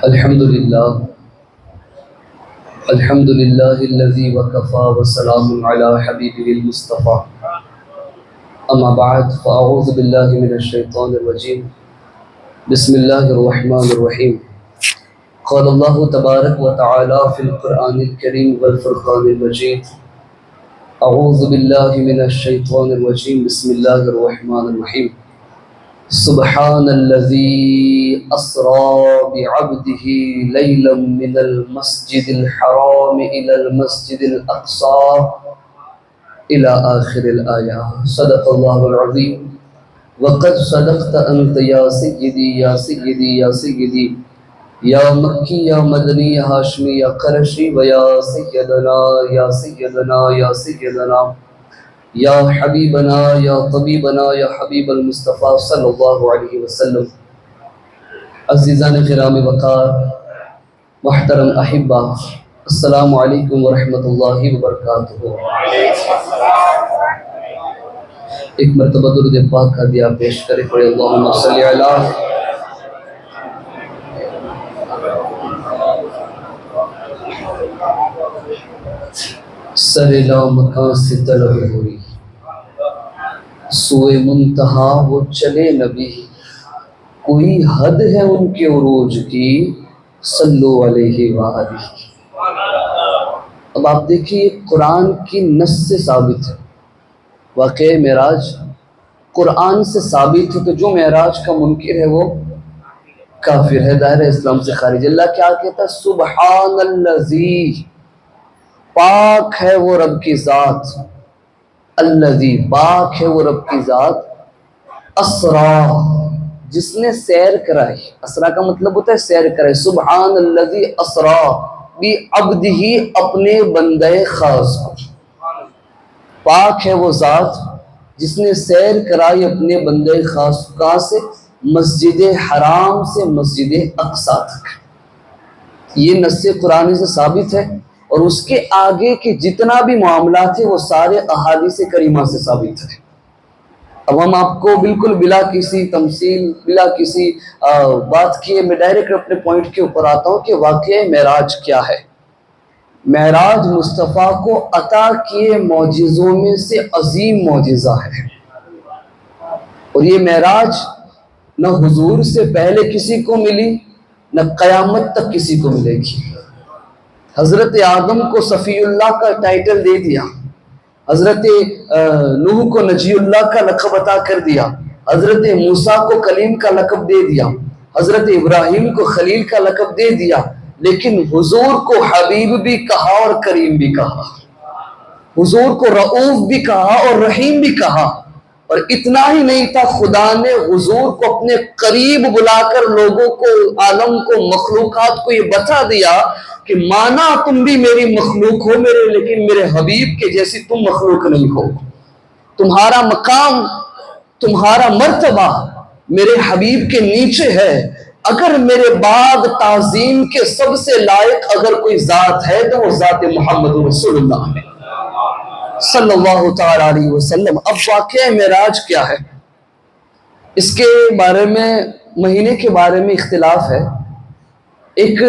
الحمد لله الحمد لله الذي وكفى وسلام على حبيبه المصطفى. أما بعد فأعوذ بالله من الشيطان الرجيم. بسم الله الرحمن الرحيم. قال الله تبارك وتعالى في القرآن الكريم والفرقان المجيد. أعوذ بالله من الشيطان الرجيم. بسم الله الرحمن الرحيم. سبحان الذي أسرى بعبده ليلا من المسجد الحرام إلى المسجد الأقصى إلى آخر الآية. صدق الله العظيم. وقد صدقت أنت يا سيدي يا سيدي يا سيدي يا مكي يا مدني يا هاشمي يا قرشي ويا سيدنا يا سيدنا يا سيدنا یا حبیبنا یا طبیبنا یا حبیب المصطفیٰ صلی اللہ علیہ وسلم. عزیزان گرام وقار، محترم احبہ، السلام علیکم ورحمۃ اللہ وبرکاتہ. ایک مرتبہ درود پاک کا دیا پیش کرے پڑے اللہم صلی علی سر لا مکان سے طلب ہوئی، سوئے منتہا وہ چلے نبی، کوئی حد ہے ان کے عروج کی، صلو علیہ وآلہ. اب آپ دیکھیے قرآن کی نص سے ثابت ہے، واقع معراج قرآن سے ثابت ہے، تو جو معراج کا منکر ہے وہ کافر ہے، دائرہ اسلام سے خارج. اللہ کیا کہتا ہے؟ سبحان الذی، پاک ہے وہ رب کی ذات، الذی، پاک ہے وہ رب کی ذات، اسرا، جس نے سیر کرائی. اسرا کا مطلب ہوتا ہے سیر کرائی. سبحان الذی اسرا بعبدہ، اپنے بندے خاص کو. پاک ہے وہ ذات جس نے سیر کرائی اپنے بندے خاص. کہاں سے؟ مسجد حرام سے مسجد اقصی تک. یہ نص قرآن سے ثابت ہے، اور اس کے آگے کے جتنا بھی معاملات ہیں وہ سارے احادیث کریمہ سے ثابت ہے. اب ہم آپ کو بالکل بلا کسی تمثیل، بلا کسی بات کیے، میں ڈائریکٹ اپنے پوائنٹ کے اوپر آتا ہوں کہ واقعہ معراج کیا ہے. معراج مصطفیٰ کو عطا کیے معجزوں میں سے عظیم معجزہ ہے، اور یہ معراج نہ حضور سے پہلے کسی کو ملی، نہ قیامت تک کسی کو ملے گی. حضرت آدم کو صفی اللہ کا ٹائٹل دے دیا، حضرت نوح کو نجی اللہ کا لقب عطا کر دیا، حضرت موسیٰ کو کلیم کا لقب دے دیا، حضرت ابراہیم کو خلیل کا لقب دے دیا، لیکن حضور کو حبیب بھی کہا اور کریم بھی کہا، حضور کو رؤوف بھی کہا اور رحیم بھی کہا. اور اتنا ہی نہیں تھا، خدا نے حضور کو اپنے قریب بلا کر لوگوں کو، عالم کو، مخلوقات کو یہ بتا دیا کہ مانا تم بھی میری مخلوق ہو میرے، لیکن میرے حبیب کے جیسی تم مخلوق نہیں ہو. تمہارا مقام، تمہارا مرتبہ میرے حبیب کے نیچے ہے. اگر میرے بعد تعظیم کے سب سے لائق اگر کوئی ذات ہے تو وہ ذات محمد رسول اللہ ہے صلی اللہ تعالی علیہ وسلم. اب واقعہ معراج کیا ہے؟ اس کے بارے میں، مہینے کے بارے میں اختلاف ہے. ایک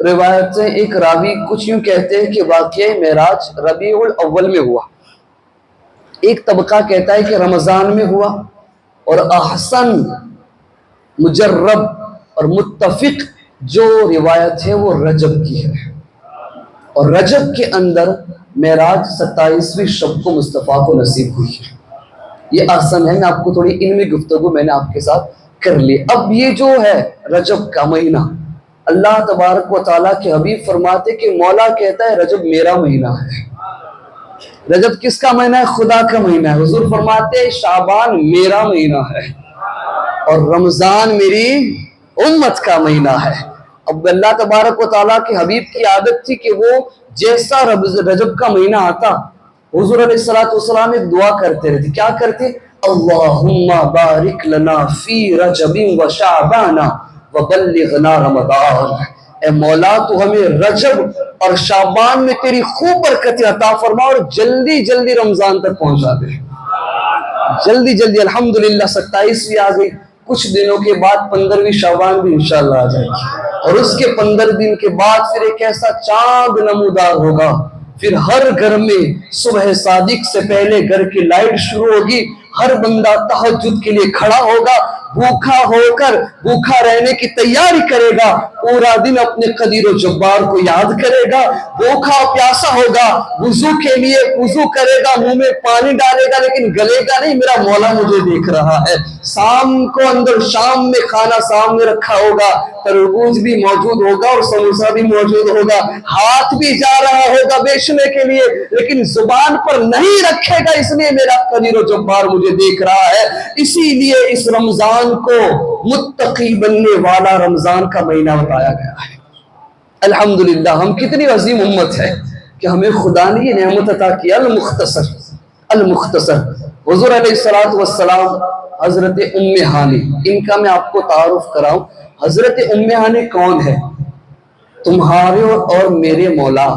روایت سے ایک راوی کچھ یوں کہتے ہیں کہ واقعہ معراج ربیع الاول میں ہوا، ایک طبقہ کہتا ہے کہ رمضان میں ہوا، اور احسن، مجرب اور متفق جو روایت ہے وہ رجب کی ہے، اور رجب کے اندر معراج 27ویں شب کو مصطفیٰ کو نصیب ہوئی ہے. یہ احسن ہے، میں آپ کو تھوڑی علمی گفتگو میں نے آپ کے ساتھ کر لی. اب یہ جو ہے رجب کا مہینہ، اللہ تبارک و تعالیٰ کے حبیب فرماتے کہ مولا کہتا ہے رجب میرا مہینہ ہے. رجب کس کا مہینہ ہے؟ خدا کا مہینہ ہے. حضور فرماتے ہیں شعبان میرا مہینہ ہے، اور رمضان میری امت کا مہینہ ہے. اب اللہ تبارک و تعالیٰ کے حبیب کی عادت تھی کہ وہ جیسا رجب کا مہینہ آتا، حضور علیہ السلام ایک دعا کرتے رہتے. کیا کرتے؟ اللہم بارک لنا فی رجب و شعبان وبلغنا رمضان. اے مولا تو ہمیں رجب اور شعبان میں تیری خوب برکت عطا فرما، اور جلدی جلدی رمضان تک پہنچا دے. جلدی جلدی الحمدللہ 27ویں آ گئی، کچھ دنوں کے بعد 15ویں شعبان بھی انشاءاللہ آ جائے گی. اور اس کے 15 دن کے بعد پھر ایک ایسا چاند نمودار ہوگا، پھر ہر گھر میں صبح صادق سے پہلے گھر کی لائٹ شروع ہوگی، ہر بندہ تہجد کے لیے کھڑا ہوگا، بھوکا ہو کر بھوکا رہنے کی تیاری کرے گا، پورا دن اپنے قدیر و جبار کو یاد کرے گا، بھوکا پیاسا ہوگا، وضو کے لیے وضو کرے گا، منہ میں پانی ڈالے گا لیکن گلے گا نہیں، میرا مولا مجھے دیکھ رہا ہے۔ شام کو اندر شام میں کھانا سامنے رکھا ہوگا، تربوز بھی موجود ہوگا اور سموسہ بھی موجود ہوگا، ہاتھ بھی جا رہا ہوگا بیچنے کے لیے لیکن زبان پر نہیں رکھے گا، اس لیے میرا قدیر و جبار مجھے دیکھ رہا ہے۔ اسی لیے اس رمضان کو متقی بننے والا رمضان کا مہینہ بتایا گیا ہے۔ الحمدللہ ہم کتنی عظیم امت ہے کہ ہمیں خدا نے یہ نعمت عطا کیا، المختصر۔ حضور علیہ السلام حضرت ام ہانی، ان کا میں آپ کو تعارف کراؤں۔ حضرت ام ہانی کون ہے؟ تمہارے اور میرے مولا،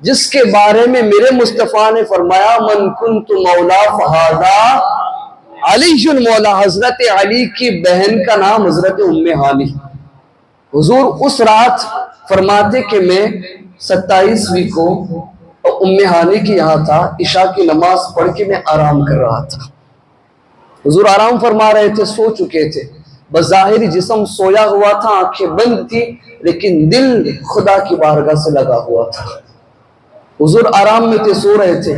جس کے بارے میں میرے مصطفیٰ نے فرمایا من کنت مولا فہذا علی مولا، حضرت علی کی بہن کا نام حضرت ام ہانی۔ حضور اس رات فرماتے کہ میں 27ویں کو ام ہانی کی یہاں تھا، عشاء کی نماز پڑھ کے میں آرام کر رہا تھا۔ حضور آرام فرما رہے تھے، سو چکے تھے، بظاہر جسم سویا ہوا تھا، آنکھیں بند تھی لیکن دل خدا کی بارگاہ سے لگا ہوا تھا۔ حضور آرام میں تھے، سو رہے تھے،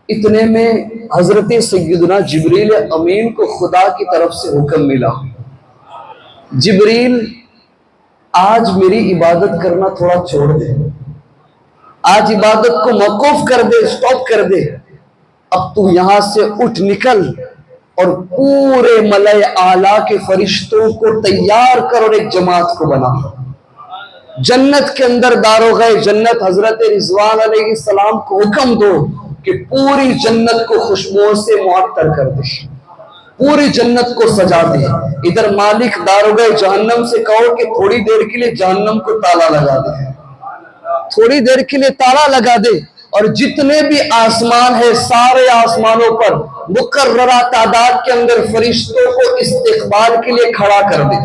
اتنے میں حضرت سیدنا جبریل امین کو خدا کی طرف سے حکم ملا، جبریل آج میری عبادت کرنا تھوڑا چھوڑ دے، آج عبادت کو موقوف کر دے، سٹاپ کر دے، اب تو یہاں سے اٹھ نکل اور پورے ملائے اعلیٰ کے فرشتوں کو تیار کر اور ایک جماعت کو بنا، جنت کے اندر داروغہ جنت حضرت رضوان علیہ السلام کو حکم دو کہ پوری جنت کو خوشبوؤں سے معطر کر دے، پوری جنت کو سجا دے۔ ادھر مالک داروغہ جہنم سے کہو کہ تھوڑی دیر کے لیے جہنم کو تالا لگا دے، تھوڑی دیر کے لیے تالا لگا دے، اور جتنے بھی آسمان ہے سارے آسمانوں پر مقررہ تعداد کے اندر فرشتوں کو استقبال کے لیے کھڑا کر دے،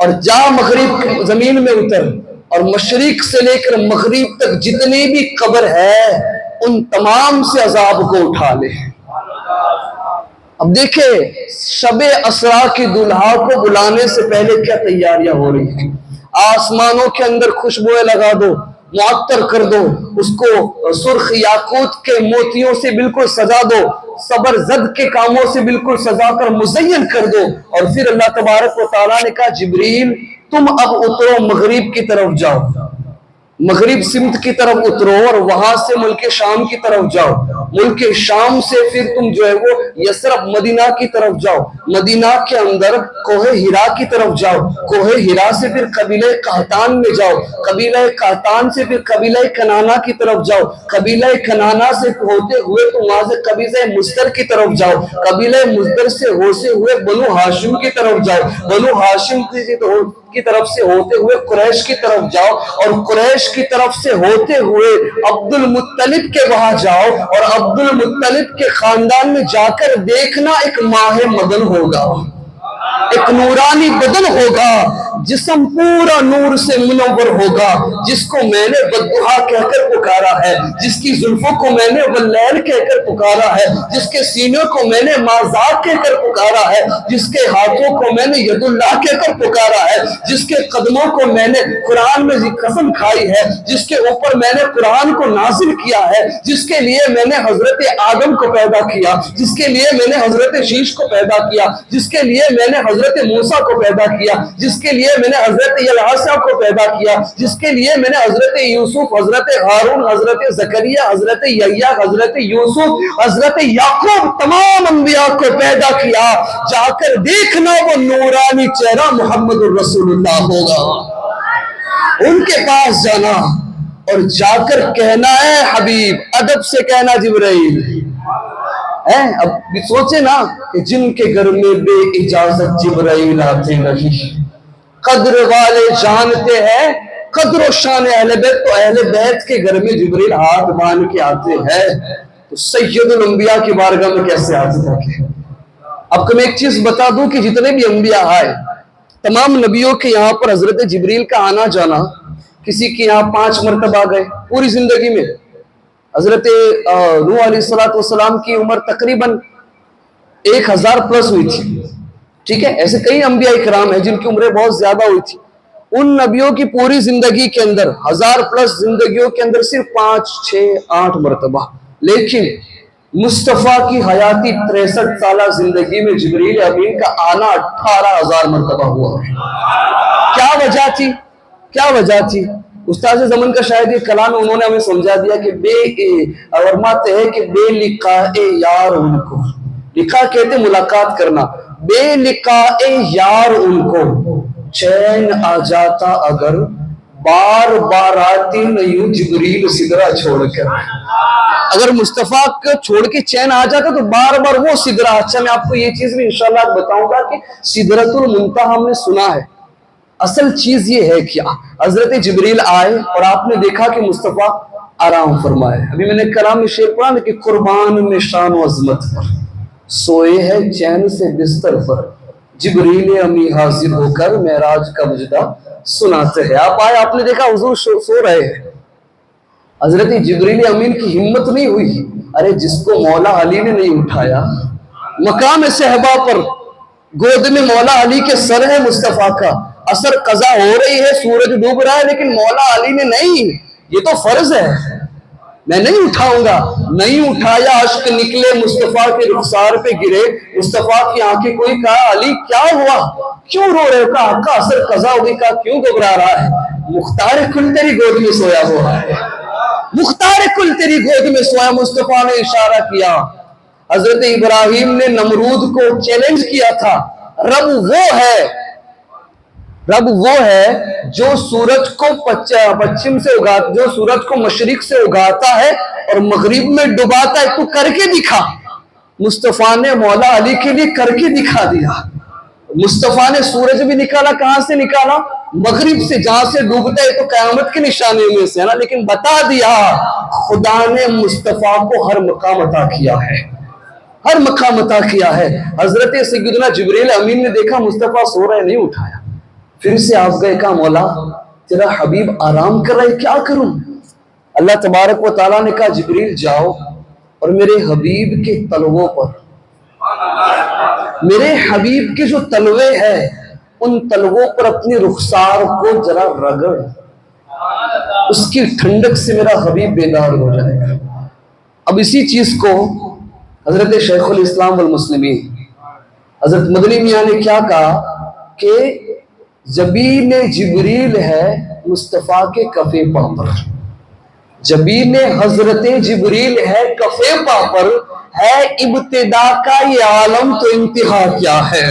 اور جا مغرب زمین میں اتر اور مشرق سے لے کر مغرب تک جتنی بھی قبر ہے ان تمام سے عذاب کو اٹھا لے۔ اب دیکھیں شب اسرا کی دلہا کو بلانے سے پہلے کیا تیاریاں ہو رہی ہیں، آسمانوں کے اندر خوشبوئیں لگا دو، معطر کر دو، اس کو سرخ یاقوت کے موتیوں سے بالکل سجا دو، صبر زد کے کاموں سے بالکل سجا کر مزین کر دو، اور پھر اللہ تبارک و تعالیٰ نے کہا جبریل تم اب اترو مغرب کی طرف جاؤ، مغرب سمت کی طرف اترو اور وہاں سے ملک شام کی طرف جاؤ، ملک شام سے پھر تم جو ہے وہ یثرب مدینہ کی طرف جاؤ، مدینہ کے اندر کوہ ہرا کی طرف جاؤ، کوہ ہرا سے پھر قبیلہ قحطان میں جاؤ، قبیلہ قحطان سے پھر قبیلہ کنانا کی طرف جاؤ، قبیلہ کنانا سے ہوتے ہوئے تم وہاں سے قبیلہ مزدر کی طرف جاؤ، قبیلہ مزدر سے ہوتے ہوئے بنو ہاشم کی طرف جاؤ، بنو ہاشم کی طرف سے ہوتے ہوئے قریش کی طرف جاؤ، اور قریش کی طرف سے ہوتے ہوئے عبد المطلب کے وہاں جاؤ، اور عبد المطلب کے خاندان میں جا کر دیکھنا ایک ماہ مدن ہوگا، ایک نورانی بدن ہوگا، جسم پورا نور سے منور ہوگا، جس کو میں نے بددعا کہہ کر پکارا ہے، جس کی زلفوں کو میں نے واللیل کہہ کر پکارا ہے، جس کے سینوں کو میں نے مازاق کہہ کر پکارا ہے، جس کے ہاتھوں کو میں نے ید اللہ کہہ کر پکارا ہے، جس کے قدموں کو میں نے قرآن میں قسم کھائی ہے، جس کے اوپر میں نے قرآن کو نازل کیا ہے، جس کے لیے میں نے حضرت آدم کو پیدا کیا، جس کے لیے میں نے حضرت شیش کو پیدا کیا، جس کے لیے میں نے حضرت موسیٰ کو پیدا کیا، جس کے لیے میں نے حضرت یلعاسہ کو پیدا کیا، جس کے لیے میں نے حضرت یوسف، حضرت ہارون، حضرت زکریا، حضرت یحییٰ، حضرت یوسف، حضرت یعقوب، تمام انبیاء کو پیدا کیا، جا کر دیکھنا وہ نورانی چہرہ محمد الرسول اللہ ہوگا، ان کے پاس جانا اور جا کر کہنا ہے حبیب، ادب سے کہنا جبرائیل، اب سوچے نا کہ جن کے گھر میں بے اجازت جبرائیل آتے نہیں، قدر والے جانتے ہیں قدر و شان اہل بیت، تو اہل بیت کے گھر میں جبرائیل ہاتھ باندھ کے آتے ہیں تو سید الانبیاء کی بارگاہ میں کیسے آتے تھے؟ اب میں ایک چیز بتا دوں کہ جتنے بھی انبیاء آئے تمام نبیوں کے یہاں پر حضرت جبریل کا آنا جانا، کسی کے یہاں 5 مرتبہ گئے پوری زندگی میں۔ حضرت نوح علیہ السلام کی عمر تقریباً 1000 پلس ہوئی تھی، ٹھیک ہے۔ ایسے کئی انبیاء کرام ہیں جن کی عمریں بہت زیادہ ہوئی تھی، ان نبیوں کی پوری زندگی کے اندر 1000 پلس زندگیوں کے اندر صرف 5 6 8 مرتبہ، لیکن مصطفیٰ کی حیاتی 63 سالہ زندگی میں جبریل امین کا آنا 18,000 مرتبہ ہوا ہے۔ کیا وجہ تھی؟ کیا وجہ تھی؟ استاد زمن کا شاید یہ کلام انہوں نے ہمیں سمجھا دیا کہ فرماتے ہیں کہ بے لقاء یار ان کو، لقاء کہتے ملاقات کرنا، بے لقاء یار ان کو چین آ جاتا اگر بار بار آتی نہیں جبریل سدرہ چھوڑ کر۔ اگر مصطفیٰ کو چھوڑ کے چین آ جاتا تو بار بار وہ سدرہ۔ اچھا میں آپ کو یہ چیز بھی انشاءاللہ بتاؤں گا کہ سدرۃ المنتہا ہم نے سنا ہے، اصل چیز یہ ہے کیا؟ حضرت جبریل آئے اور آپ نے دیکھا کہ مصطفیٰ آرام فرمائے۔ ابھی میں نے کلام میں شعر پڑھا نا کہ قربان میں شان و عظمت پر سوئے ہے چین سے بستر پر، جبریل امی حاضر ہو کر معراج کا مجدہ سناتے ہیں۔ آپ آئے، آپ نے دیکھا حضور سو رہے ہیں، حضرت جبریل امین کی ہمت نہیں ہوئی، ارے جس کو مولا علی نے نہیں اٹھایا، مقام صحبہ پر گود میں مولا علی کے سر ہے مصطفیٰ کا، اثر قضا ہو رہی ہے، سورج ڈوب رہا ہے، لیکن مولا علی نے نہیں، یہ تو فرض ہے، میں نہیں اٹھاؤں گا۔ نہیں اٹھایا، اشک نکلے مصطفیٰ کے رخسار پہ گرے، مصطفیٰ کی آنکھیں کوئی کہا علی کیا ہوا، کیوں رو رہے ہو؟ کہا آقا اثر قضا ہوگی، کہا کیوں گھبرا رہا ہے؟ مختار کل تیری گود میں سویا ہوا ہے، مختار کل تیری گود میں سویا۔ مصطفیٰ نے اشارہ کیا، حضرت ابراہیم نے نمرود کو چیلنج کیا تھا، رب وہ ہے، رب وہ ہے جو سورج کو پچھم سے اگاتا، جو سورج کو مشرق سے اگاتا ہے اور مغرب میں ڈباتا ہے، تو کر کے دکھا۔ مصطفیٰ نے مولا علی کے لیے کر کے دکھا دیا۔ مصطفیٰ نے سورج بھی نکالا، کہاں سے نکالا؟ مغرب سے، جہاں سے ڈوبتا ہے تو قیامت کی نشانی میں سے ہے نا، لیکن بتا دیا خدا نے مصطفیٰ کو ہر مقام عطا کیا ہے، ہر مقام عطا کیا ہے۔ حضرت سیدنا جبریل امین نے دیکھا مصطفیٰ سو رہے، نہیں اٹھایا، پھر سے آپ گئے، کہا مولا تیرا حبیب آرام کر رہے، کیا کروں؟ اللہ تبارک و تعالیٰ نے کہا جبریل جاؤ اور میرے حبیب کے تلووں پر، میرے حبیب کے جو تلوے ہیں ان تلووں پر اپنی رخسار کو ذرا رگڑ، اس کی ٹھنڈک سے میرا حبیب بیدار ہو جائے گا۔ اب اسی چیز کو حضرت شیخ الاسلام والمسلمین حضرت مدنی میاں نے کیا کہا کہ جبین جبریل ہے مصطفیٰ کے کفے پا پر، جبین حضرت جبریل ہے کفے پا پر، ہے ابتدا کا یہ عالم تو انتہا کیا ہے؟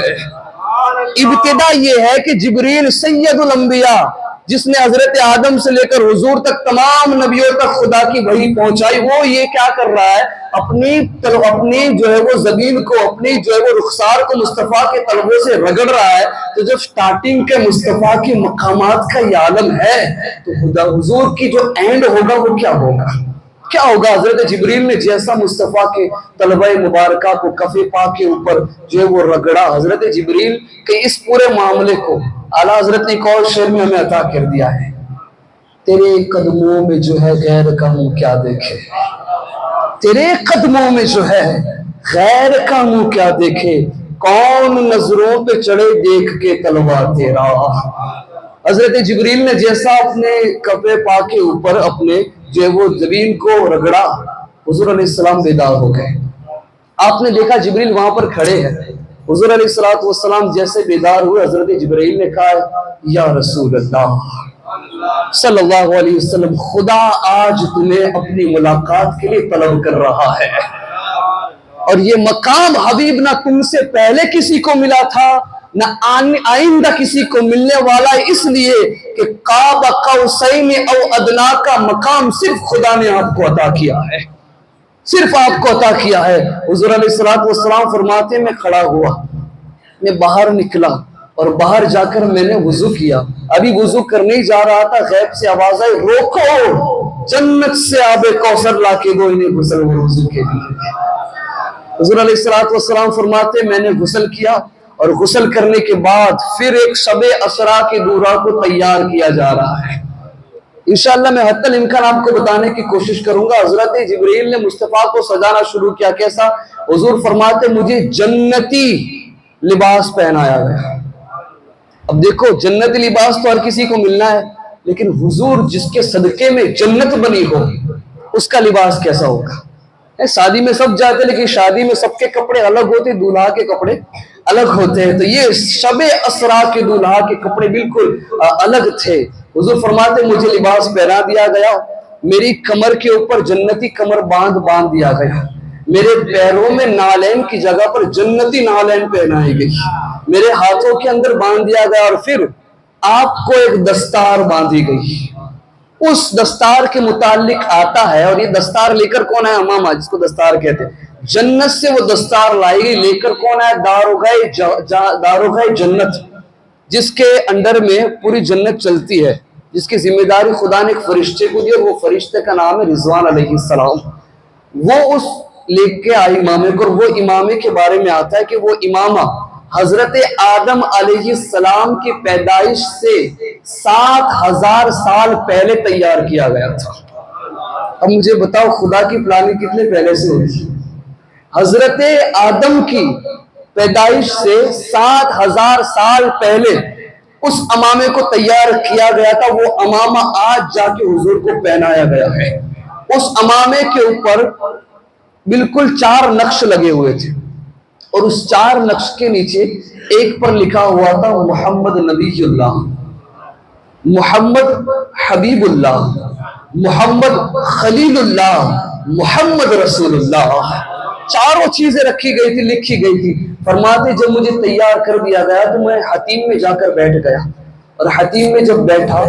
ابتدا یہ ہے کہ جبریل سید الانبیاء، جس نے حضرت آدم سے لے کر حضور تک تمام نبیوں تک خدا کی وحی پہنچائی، وہ یہ کیا کر رہا ہے؟ اپنی جو ہے وہ زمین کو، اپنی جو ہے وہ رخسار کو مصطفیٰ کے تلووں سے رگڑ رہا ہے۔ تو جب سٹارٹنگ کے مصطفیٰ کے مقامات کا یہ عالم ہے تو خدا حضور کی جو اینڈ ہوگا وہ کیا ہوگا؟ کیا ہوگا؟ حضرت جبریل نے جیسا مصطفیٰ کے طلبہ مبارکہ کو کفِ پاک کے اوپر جو ہے وہ رگڑا، حضرت جبریل کے اس پورے معاملے کو اعلیٰ حضرت نے ایک اور شعر میں ہمیں عطا کر دیا ہے، تیرے قدموں میں جو ہے غیر کا منہ کیا دیکھے، تیرے قدموں میں جو ہے غیر کا منہ کیا دیکھے، کون نظروں پہ چڑھے دیکھ کے تلوار تیرا۔ حضرت جبریل نے جیسا اپنے کفِ پاک کے اوپر اپنے جو ہے وہ زمین کو رگڑا، حضور علیہ السلام بیدار ہو گئے۔ آپ نے دیکھا جبریل وہاں پر کھڑے ہیں، حضور علیہ السلام جیسے بیدار ہوئے، حضرت جبریل نے کہا یا رسول اللہ صلی اللہ علیہ وسلم، خدا آج تمہیں اپنی ملاقات کے لیے طلب کر رہا ہے، اور یہ مقام حبیب نہ تم سے پہلے کسی کو ملا تھا نہ آئندہ کسی کو ملنے والا ہے، اس لیے کہ قاب قوسین او ادنا کا مقام صرف خدا نے آپ کو عطا کیا ہے، صرف آپ کو عطا کیا ہے۔ حضور علیہ السلام فرماتے ہیں میں کھڑا ہوا، میں باہر نکلا اور باہر جا کر میں نے وضو کیا، ابھی وضو کرنے ہی جا رہا تھا، غیب سے آواز آئی روکو، جنت سے آب کوثر لا کے دو انہیں غسل و وضو کے لیے۔ حضور علیہ السلام فرماتے میں نے غسل کیا اور غسل کرنے کے بعد پھر ایک شب اسرا کے دورہ کو تیار کیا جا رہا ہے۔ انشاءاللہ میں حتی الامکان آپ کو بتانے کی کوشش کروں گا۔ حضرت جبریل نے مصطفیٰ کو سجانا شروع کیا، کیسا؟ حضور فرماتے مجھے جنتی لباس پہنایا گیا۔ اب دیکھو جنتی لباس تو ہر کسی کو ملنا ہے، لیکن حضور جس کے صدقے میں جنت بنی ہو اس کا لباس کیسا ہوگا؟ شادی میں سب جاتے لیکن شادی میں سب کے کپڑے الگ ہوتے، دولہا کے کپڑے الگ ہوتے ہیں، تو یہ شب اسرا کے دولہا کے کپڑے بالکل الگ تھے۔ حضور فرماتے مجھے لباس پہنا دیا گیا، میری کمر کے اوپر جنتی کمر باندھ دیا گیا، میرے پیروں میں نالین کی جگہ پر جنتی نالین پہنائی گئی، میرے ہاتھوں کے اندر باندھ دیا گیا، اور پھر آپ کو ایک دستار باندھی گئی۔ اس دستار کے متعلق آتا ہے، اور یہ دستار لے کر کون ہے؟ امامہ، جس کو دستار کہتے ہیں۔ جنت سے وہ دستار لائی گئی، لے کر کون ہے؟ داروغہ جنت، جس کے انڈر میں پوری جنت چلتی ہے، جس کی ذمہ داری خدا نے ایک فرشتے کو دی، اور وہ فرشتے کا نام ہے رضوان علیہ السلام۔ وہ اس لے کے آئی امامے کو، اور وہ امامے کے بارے میں آتا ہے کہ وہ امامہ حضرت آدم علیہ السلام کی پیدائش سے 7,000 سال پہلے تیار کیا گیا تھا۔ اب مجھے بتاؤ خدا کی پلاننگ کتنے پہلے سے ہوئی؟ حضرت آدم کی پیدائش سے 7,000 سال پہلے اس امامے کو تیار کیا گیا تھا۔ وہ امامہ آج جا کے حضور کو پہنایا گیا ہے۔ اس امامے کے اوپر بالکل 4 نقش لگے ہوئے تھے، اور اس 4 نقش کے نیچے ایک پر لکھا ہوا تھا محمد نبی اللہ، محمد حبیب اللہ، محمد خلیل اللہ، محمد رسول اللہ۔ 4 چیزیں رکھی گئی تھی، لکھی گئی تھی۔ فرماتے جب مجھے تیار کر دیا گیا تو میں حتیم میں جا کر بیٹھ گیا، اور حتیم میں جب بیٹھا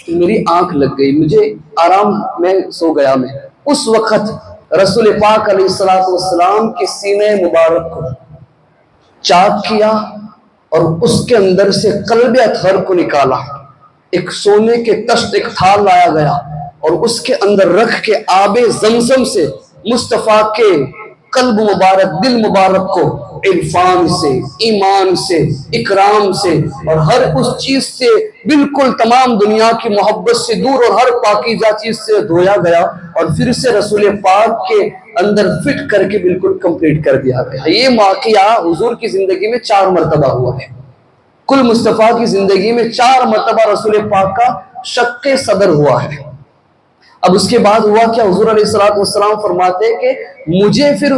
تو میری آنکھ لگ گئی، مجھے آرام میں سو گیا۔ میں اس وقت رسول پاک علیہ السلام کے سینے مبارک کو چاک کیا، اور اس کے اندر سے قلب اطہر کو نکالا، ایک سونے کے تشت ایک تھال لایا گیا، اور اس کے اندر رکھ کے آب زمزم سے مصطفیٰ کے قلب مبارک، دل مبارک کو عرفان سے، ایمان سے، اکرام سے، اور ہر اس چیز سے بالکل تمام دنیا کی محبت سے دور، اور ہر پاکیزہ چیز سے دھویا گیا، اور پھر سے رسول پاک کے اندر فٹ کر کے بالکل کمپلیٹ کر دیا گیا۔ یہ واقعہ حضور کی زندگی میں 4 مرتبہ ہوا ہے۔ کل مصطفیٰ کی زندگی میں 4 مرتبہ رسول پاک کا شق صدر ہوا ہے۔ اب اس کے بعد ہوا کیا؟ حضور علیہ السلام فرماتے ہیں کہ مجھے پھر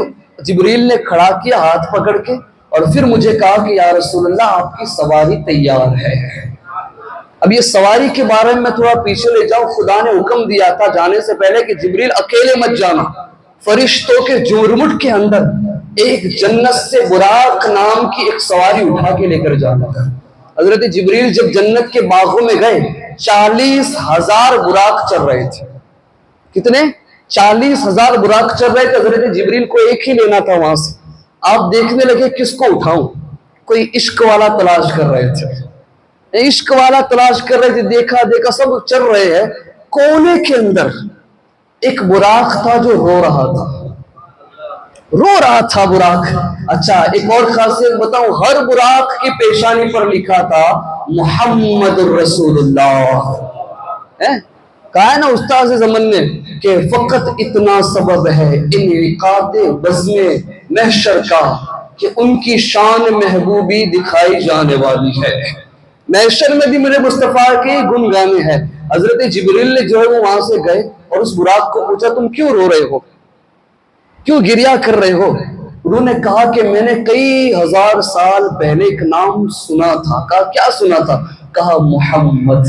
جبریل نے کھڑا کیا ہاتھ پکڑ کے، اور پھر مجھے کہا کہ یا رسول اللہ آپ کی سواری تیار ہے۔ اب یہ سواری کے بارے میں تھوڑا پیچھے لے جاؤ۔ خدا نے حکم دیا تھا جانے سے پہلے کہ جبریل اکیلے مت جانا، فرشتوں کے جورمٹ کے اندر ایک جنت سے براق نام کی ایک سواری اٹھا کے لے کر جانا تھا۔ حضرت جبریل جب جنت کے باغوں میں گئے 40,000 براق چل رہے تھے۔ کتنے؟ 40,000 براق چل رہے تھے۔ حضرت جبریل کو ایک ہی لینا تھا وہاں سے۔ آپ دیکھنے لگے کس کو اٹھاؤں؟ کوئی عشق والا تلاش کر رہے تھے، عشق والا تلاش کر رہے تھے۔ دیکھا سب چل رہے ہیں، کونے کے اندر ایک براق تھا جو رو رہا تھا براق۔ اچھا ایک اور خاصیت بتاؤں، ہر براق کی پیشانی پر لکھا تھا محمد الرسول اللہ۔ کہا ہے نا استاذ زمن نے کہ فقط اتنا سبب ہے انعقاد بزم محشر کا کہ ان کی شان محبوبی دکھائی جانے والی ہے۔ محشر میں بھی میرے مصطفیٰ کے گن گانے ہیں۔ حضرت جبریل نے جو ہے وہ وہاں سے گئے اور اس براق کو پوچھا تم کیوں رو رہے ہو، کیوں گریا کر رہے ہو؟ انہوں نے کہا کہ میں نے کئی 1000 سال پہلے ایک نام سنا تھا۔ کہا کیا سنا تھا؟ کہا محمد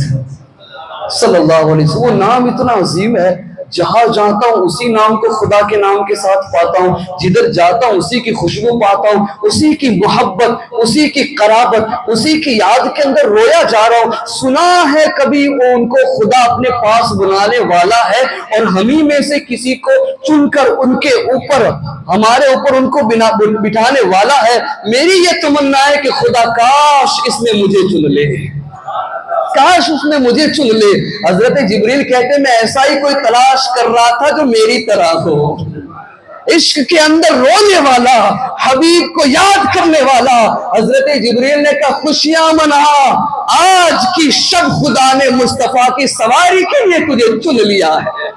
صلی اللہ علیہ وسلم۔ وہ نام اتنا عظیم ہے، جہاں جاتا ہوں اسی نام کو خدا کے نام کے ساتھ پاتا ہوں، جدھر جاتا ہوں اسی کی خوشبو پاتا ہوں، اسی کی محبت، اسی کی قرابت، اسی کی یاد کے اندر رویا جا رہا ہوں۔ سنا ہے کبھی وہ ان کو خدا اپنے پاس بلانے والا ہے، اور ہمیں میں سے کسی کو چن کر ان کے اوپر، ہمارے اوپر ان کو بٹھانے والا ہے۔ میری یہ تمنا ہے کہ خدا کاش اس نے مجھے چن لے، کاش اس نے مجھے چن لے۔ حضرت جبریل کہتے ہیں میں ایسا ہی کوئی تلاش کر رہا تھا جو میری طرح ہو۔ عشق کے اندر رونے والا، حبیب کو یاد کرنے والا۔ حضرت جبریل نے کہا خوشیاں منا، آج کی شب خدا نے مصطفیٰ کی سواری کے لیے تجھے چن لیا ہے۔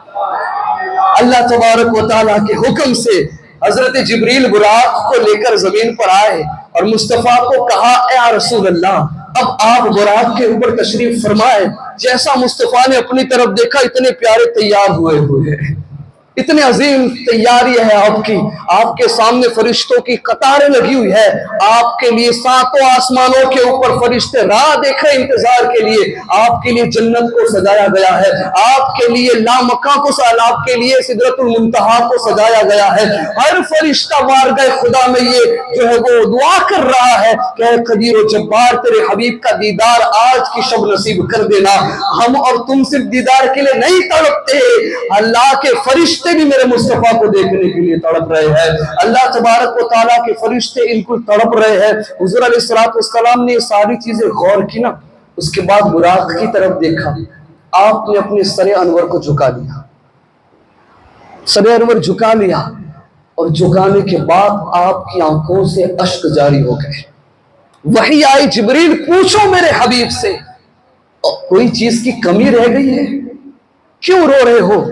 اللہ تبارک و تعالیٰ کے حکم سے حضرت جبریل براق کو لے کر زمین پر آئے اور مصطفیٰ کو کہا اے رسول اللہ اب آپ براق کے اوپر تشریف فرمائے۔ جیسا مصطفیٰ نے اپنی طرف دیکھا اتنے پیارے تیار ہوئے ہیں، اتنے عظیم تیاری ہے آپ کے سامنے فرشتوں کی قطاریں لگی ہوئی ہے، آپ کے لیے ساتوں آسمانوں کے اوپر فرشتے راہ دیکھ رہے انتظار کے لیے، آپ کے لیے جنت کو سجایا گیا ہے، آپ کے لیے لامکاں کو آپ کے لیے سدرۃ المنتہا کو سجایا گیا ہے۔ ہر فرشتہ بارگاہ خدا میں یہ جو ہے وہ دعا کر رہا ہے کہ اے قدیر و جبار تیرے حبیب کا دیدار آج کی شب نصیب کر دینا۔ ہم اور تم صرف دیدار کے لیے نہیں تڑپتے، اللہ کے فرشتے بھی میرے مصطفیٰ کو دیکھنے کے لیے تڑپ رہے ہیں، اللہ تبارک و تعالیٰ کے فرشتے ان کو تڑپ رہے ہیں۔ حضور علیہ السلام نے یہ ساری چیزیں غور کی نا، اس کے بعد براق کی طرف دیکھا، آپ نے اپنے سر انور کو جھکا لیا، سر انور جھکا لیا، اور جھکانے کے بعد آپ کی آنکھوں سے اشک جاری ہو گئے۔ وحی آئی جبریل پوچھو میرے حبیب سے کوئی چیز کی کمی رہ گئی ہے، کیوں رو رہے ہو؟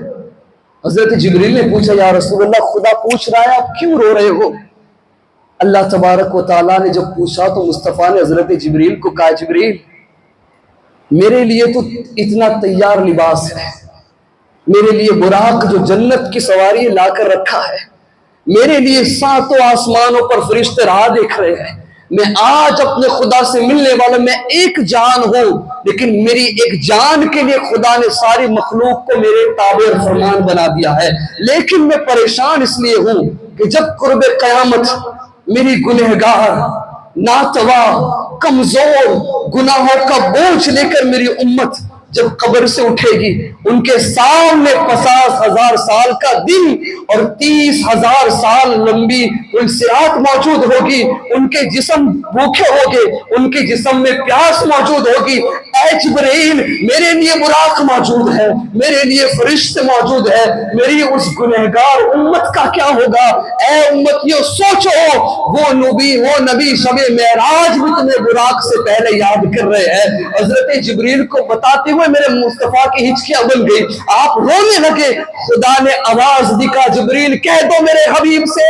حضرت جبریل نے پوچھا یا رسول اللہ خدا پوچھ رہا ہے آپ کیوں رو رہے ہو؟ اللہ تبارک و تعالیٰ نے جب پوچھا تو مصطفیٰ نے حضرت جبریل کو کہا جبریل میرے لیے تو اتنا تیار لباس ہے، میرے لیے براق جو جنت کی سواری لا کر رکھا ہے، میرے لیے ساتوں آسمانوں پر فرشتے راہ دیکھ رہے ہیں، میں آج اپنے خدا سے ملنے والا، میں ایک جان ہوں لیکن میری ایک جان کے لیے خدا نے ساری مخلوق کو میرے تابع اور فرمان بنا دیا ہے، لیکن میں پریشان اس لیے ہوں کہ جب قرب قیامت میری گنہگار ناتوا کمزور گناہوں کا بوجھ لے کر میری امت جب قبر سے اٹھے گی، ان کے سامنے 50,000 سال کا دن اور 30,000 سال لمبی کوئی صراط موجود ہوگی، ان کے جسم بھوکے ہوگے، ان کے جسم میں پیاس موجود ہوگی۔ اے جبرائیل میرے لیے براق موجود ہے، میرے لیے فرشتے موجود ہے، میری اس گنہگار امت کا کیا ہوگا؟ اے امتیوں سوچو، وہ نبی شب معراج بھی تمہیں براق سے پہلے یاد کر رہے ہیں۔ حضرت جبریل کو بتاتے ہوئے میرے مصطفیٰ کی ہچکیاں بن گئی، آپ رونے لگے۔ خدا نے آواز دی کہا جبریل کہہ دو میرے حبیب سے،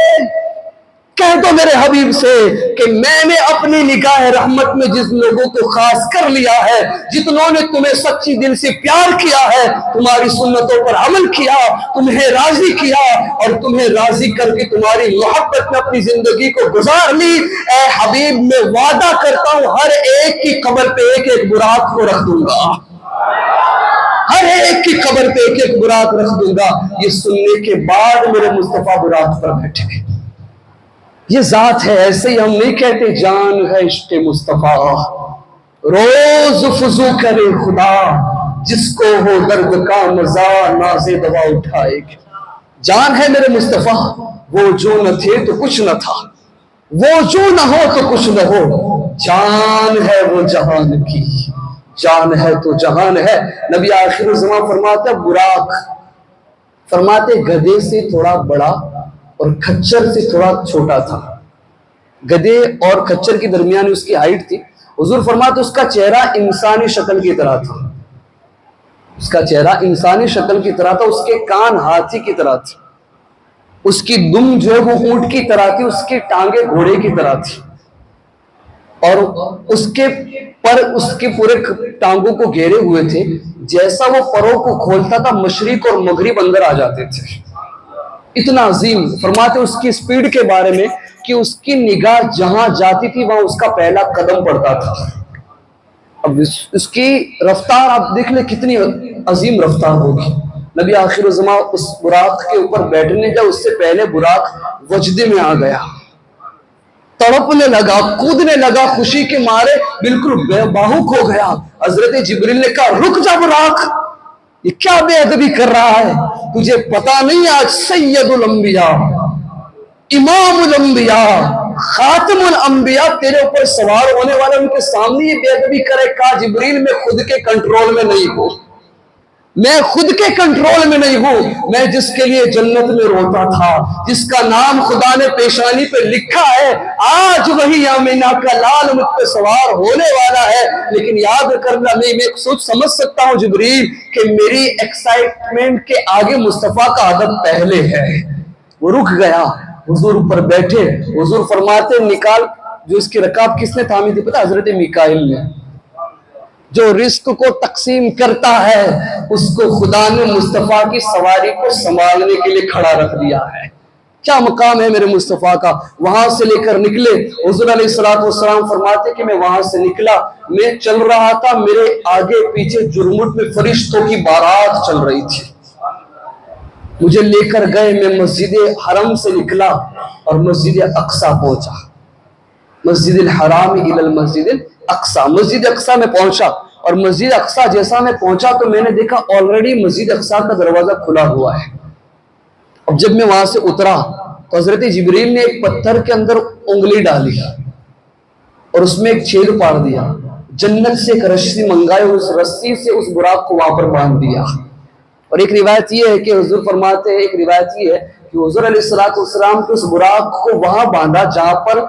کہہ دو میرے حبیب سے کہ میں نے اپنی نگاہ رحمت میں جس لوگوں کو خاص کر لیا ہے، جتنوں نے تمہیں سچی دل سے پیار کیا ہے، تمہاری سنتوں پر عمل کیا، تمہیں راضی کیا اور تمہیں راضی کر کے تمہاری محبت میں اپنی زندگی کو گزار لی، اے حبیب میں وعدہ کرتا ہوں ہر ایک کی قبر پہ ایک ایک براق کو رکھ دوں گا، ہر ایک کی قبر پہ ایک ایک براق رکھ دوں گا۔ یہ سننے کے بعد میرے مصطفیٰ براق پر بیٹھے۔ یہ ذات ہے، ایسے ہی ہم نہیں کہتے جان ہے عشق مصطفیٰ، روز فضو کرے خدا جس کو ہو درد کا مزہ ناز دوا اٹھائے گا۔ جان ہے میرے مصطفیٰ، وہ جو نہ تھے تو کچھ نہ تھا، وہ جو نہ ہو تو کچھ نہ ہو، جان ہے وہ جہان کی، جان ہے تو جہان ہے۔ نبی آخر الزمان فرماتا براق، فرماتے گدھے سے تھوڑا بڑا اور کھچر سے تھوڑا چھوٹا تھا، گدھے اور کھچر کی درمیان اس کی ہائٹ تھی۔ حضور فرماتے اس کا چہرہ انسانی شکل کی طرح تھا، اس کا چہرہ انسانی شکل کی طرح تھا، اس کے کان ہاتھی کی طرح تھی، اس کی دم جو ہے وہ اونٹ کی طرح تھی، اس کی ٹانگیں گھوڑے کی طرح تھی، اور اس کے پر اس کے پورے ٹانگوں کو گھیرے ہوئے تھے، جیسا وہ پروں کو کھولتا تھا مشرق اور مغرب اندر آ جاتے تھے، اتنا عظیم۔ فرماتے اس کی سپیڈ کے بارے میں کہ اس کی نگاہ جہاں جاتی تھی وہاں اس کا پہلا قدم پڑتا تھا۔ اب اس کی رفتار آپ دیکھ لیں کتنی عظیم رفتار ہوگی۔ نبی آخر الزمان اس براق کے اوپر بیٹھنے جا، اس سے پہلے براق وجدے میں آ گیا، تڑپنے لگا، کودنے لگا، خوشی کے مارے بالکل باہوک ہو گیا۔ حضرت جبریل نے کہا رک جا براق، یہ کیا بے ادبی کر رہا ہے؟ تجھے پتا نہیں آج سید الانبیاء، امام الانبیاء، خاتم الانبیاء تیرے اوپر سوار ہونے والا، ان کے سامنے یہ بے ادبی کرے؟ کہا جبریل میں خود کے کنٹرول میں نہیں ہوں، میں خود کے کنٹرول میں نہیں ہوں. میں جس کے لیے جنت میں روتا تھا، جس کا نام خدا نے پیشانی پہ لکھا ہے، آج وہی آمینہ کا لال مجھ پہ سوار ہونے والا ہے. لیکن یاد کرنا، میں سوچ سمجھ سکتا ہوں جبریل کہ میری ایکسائٹمنٹ کے آگے مصطفیٰ کا ادب پہلے ہے. وہ رک گیا، حضور اوپر بیٹھے. حضور فرماتے نکال. جو اس کی رکاب کس نے تھامی تھی پتہ؟ حضرت میکائیل نے. جو رزق کو تقسیم کرتا ہے اس کو خدا نے مصطفیٰ کی سواری کو سنبھالنے کے لیے کھڑا رکھ دیا ہے. کیا مقام ہے میرے مصطفیٰ کا. وہاں سے لے کر نکلے. حضور علیہ السلام فرماتے کہ میں وہاں سے نکلا، میں چل رہا تھا، میرے آگے پیچھے جرمٹ میں فرشتوں کی بارات چل رہی تھی. مجھے لے کر گئے، میں مسجد حرم سے نکلا اور مسجد اقصی پہنچا. مسجد الحرام الی المسجد الاقصی، مسجد اقصی میں پہنچا. اور مسجد اقصی جیسا میں پہنچا تو میں نے دیکھا آلریڈی مسجد اقصی کا دروازہ کھلا ہوا ہے. اب جب میں وہاں سے اترا تو حضرت جبریل نے ایک پتھر کے اندر انگلی ڈالی اور اس میں ایک چھید پاڑ دیا. جنت سے ایک رسی منگائی اور اس رسی سے اس براق کو وہاں پر باندھ دیا. اور ایک روایت یہ ہے کہ حضور فرماتے ہیں، ایک روایت یہ ہے کہ حضور علیہ السلام کے اس براق کو وہاں باندھا جہاں پر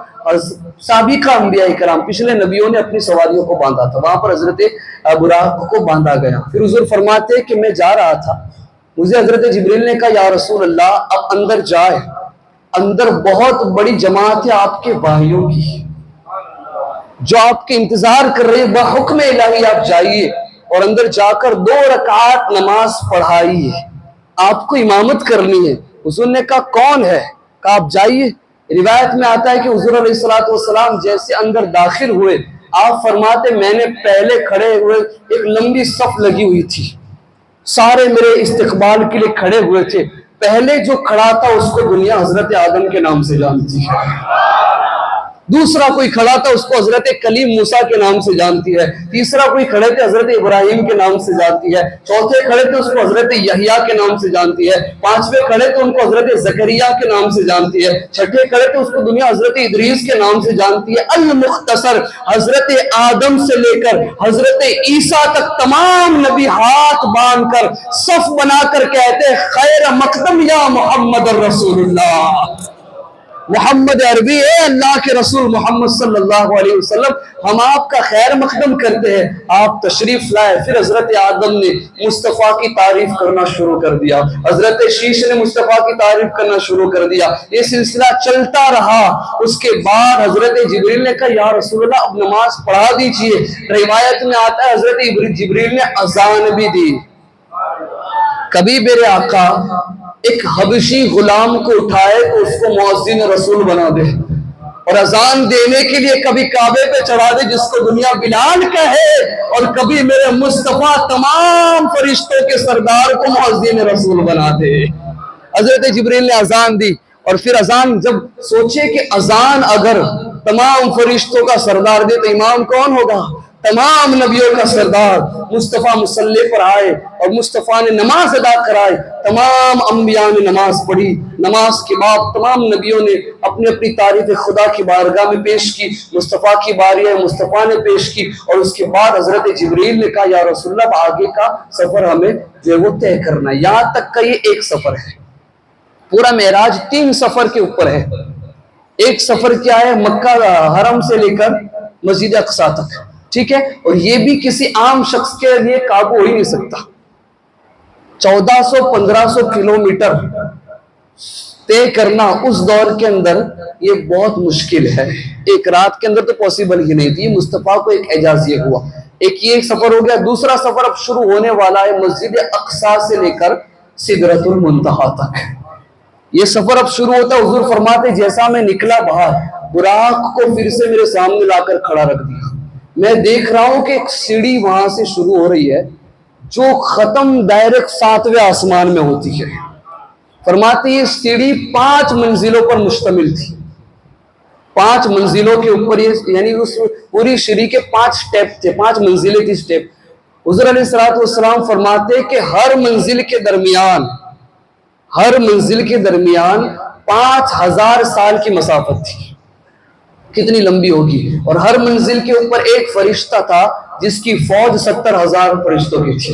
سابقہ انبیاء کرام، پچھلے نبیوں نے اپنی سواریوں کو باندھا تھا. وہاں پر حضرت براق کو باندھا گیا. پھر حضور فرماتے کہ میں جا رہا تھا، مجھے حضرت جبریل نے کہا یا رسول اللہ اب اندر جائے، اندر بہت بڑی جماعت ہے آپ کے بھائیوں کی جو آپ کے انتظار کر رہے ہیں. بحکم الہی آپ جائیے اور اندر جا کر 2 رکعات نماز پڑھائیے، آپ کو امامت کرنی ہے. حضور نے کہا کون ہے؟ کہا آپ جائیے. روایت میں آتا ہے کہ حضور علیہ السلام جیسے اندر داخل ہوئے، آپ فرماتے میں نے پہلے کھڑے ہوئے، ایک لمبی صف لگی ہوئی تھی، سارے میرے استقبال کے لیے کھڑے ہوئے تھے. پہلے جو کھڑا تھا اس کو دنیا حضرت آدم کے نام سے جانتی ہے، دوسرا کوئی کھڑا تھا اس کو حضرت کلیم موسیٰ کے نام سے جانتی ہے، تیسرا کوئی کھڑے تھے حضرت ابراہیم کے نام سے جانتی ہے، چوتھے کھڑے تھے اس کو حضرت یحییٰ کے نام سے جانتی ہے، پانچویں کھڑے تھے ان کو حضرت زکریا کے نام سے جانتی ہے، چھٹے کھڑے تھے اس کو دنیا حضرت ادریس کے نام سے جانتی ہے. المختصر حضرت آدم سے لے کر حضرت عیسیٰ تک تمام نبی ہاتھ باندھ کر صف بنا کر کہتے خیر مقدم یا محمد الرسول اللہ. محمد عربی ہے اللہ کے رسول محمد صلی اللہ علیہ وسلم، ہم آپ کا خیر مقدم کرتے ہیں. آپ تشریف لائے. پھر حضرت آدم نے مصطفیٰ کی تعریف کرنا شروع کر دیا، حضرت شیش نے مصطفیٰ کی تعریف کرنا شروع کر دیا. یہ سلسلہ چلتا رہا. اس کے بعد حضرت جبریل نے کہا یا رسول اللہ اب نماز پڑھا دیجئے. روایت میں آتا ہے حضرت جبریل نے اذان بھی دی. کبھی میرے آقا ایک حبشی غلام کو اٹھائے تو اس کو مؤذن رسول بنا دے، اور اذان دینے کے لیے کبھی کعبے پہ چڑھا دے جس کو دنیا بلال کہے، اور کبھی میرے مصطفیٰ تمام فرشتوں کے سردار کو مؤذن رسول بنا دے. حضرت جبریل نے اذان دی. اور پھر اذان جب سوچے کہ اذان اگر تمام فرشتوں کا سردار دے تو امام کون ہوگا؟ تمام نبیوں کا سردار مصطفیٰ مصلی پر آئے اور مصطفیٰ نے نماز ادا کرائی. تمام انبیاء نے نماز پڑھی. نماز کے بعد تمام نبیوں نے اپنی اپنی تعریف خدا کی بارگاہ میں پیش کی. مصطفیٰ کی باری ہے، مصطفیٰ نے پیش کی. اور اس کے بعد حضرت جبریل نے کہا یا رسول اللہ آگے کا سفر ہمیں جو ہے وہ طے کرنا ہے. یہاں تک کا یہ ایک سفر ہے. پورا معراج 3 سفر کے اوپر ہے. ایک سفر کیا ہے؟ مکہ حرم سے لے کر مسجد اقصی تک، ٹھیک ہے. اور یہ بھی کسی عام شخص کے لیے قابو ہو ہی نہیں سکتا. 1400-1500 کلومیٹر طے کرنا اس دور کے اندر یہ بہت مشکل ہے. ایک رات کے اندر تو پاسبل ہی نہیں تھی. مصطفیٰ کو ایک اعجاز یہ ہوا. ایک سفر ہو گیا. دوسرا سفر اب شروع ہونے والا ہے مسجد اقصی سے لے کر سدرۃ المنتہا تک. یہ سفر اب شروع ہوتا ہے. حضور فرماتے جیسا میں نکلا باہر، براق کو پھر سے میرے سامنے لا کر کھڑا رکھ دیا. میں دیکھ رہا ہوں کہ ایک سیڑھی وہاں سے شروع ہو رہی ہے جو ختم ڈائریکٹ 7ویں آسمان میں ہوتی ہے. فرماتے یہ سیڑھی 5 منزلوں پر مشتمل تھی. 5 منزلوں کے اوپر یعنی اس پوری سیڑھی کے 5 سٹیپ تھے، 5 منزلیں تھی سٹیپ. حضور علیہ السلام فرماتے کہ ہر منزل کے درمیان 5000 سال کی مسافت تھی. کتنی لمبی ہوگی. اور ہر منزل کے اوپر ایک فرشتہ تھا جس کی فوج 70,000 فرشتوں کی تھی.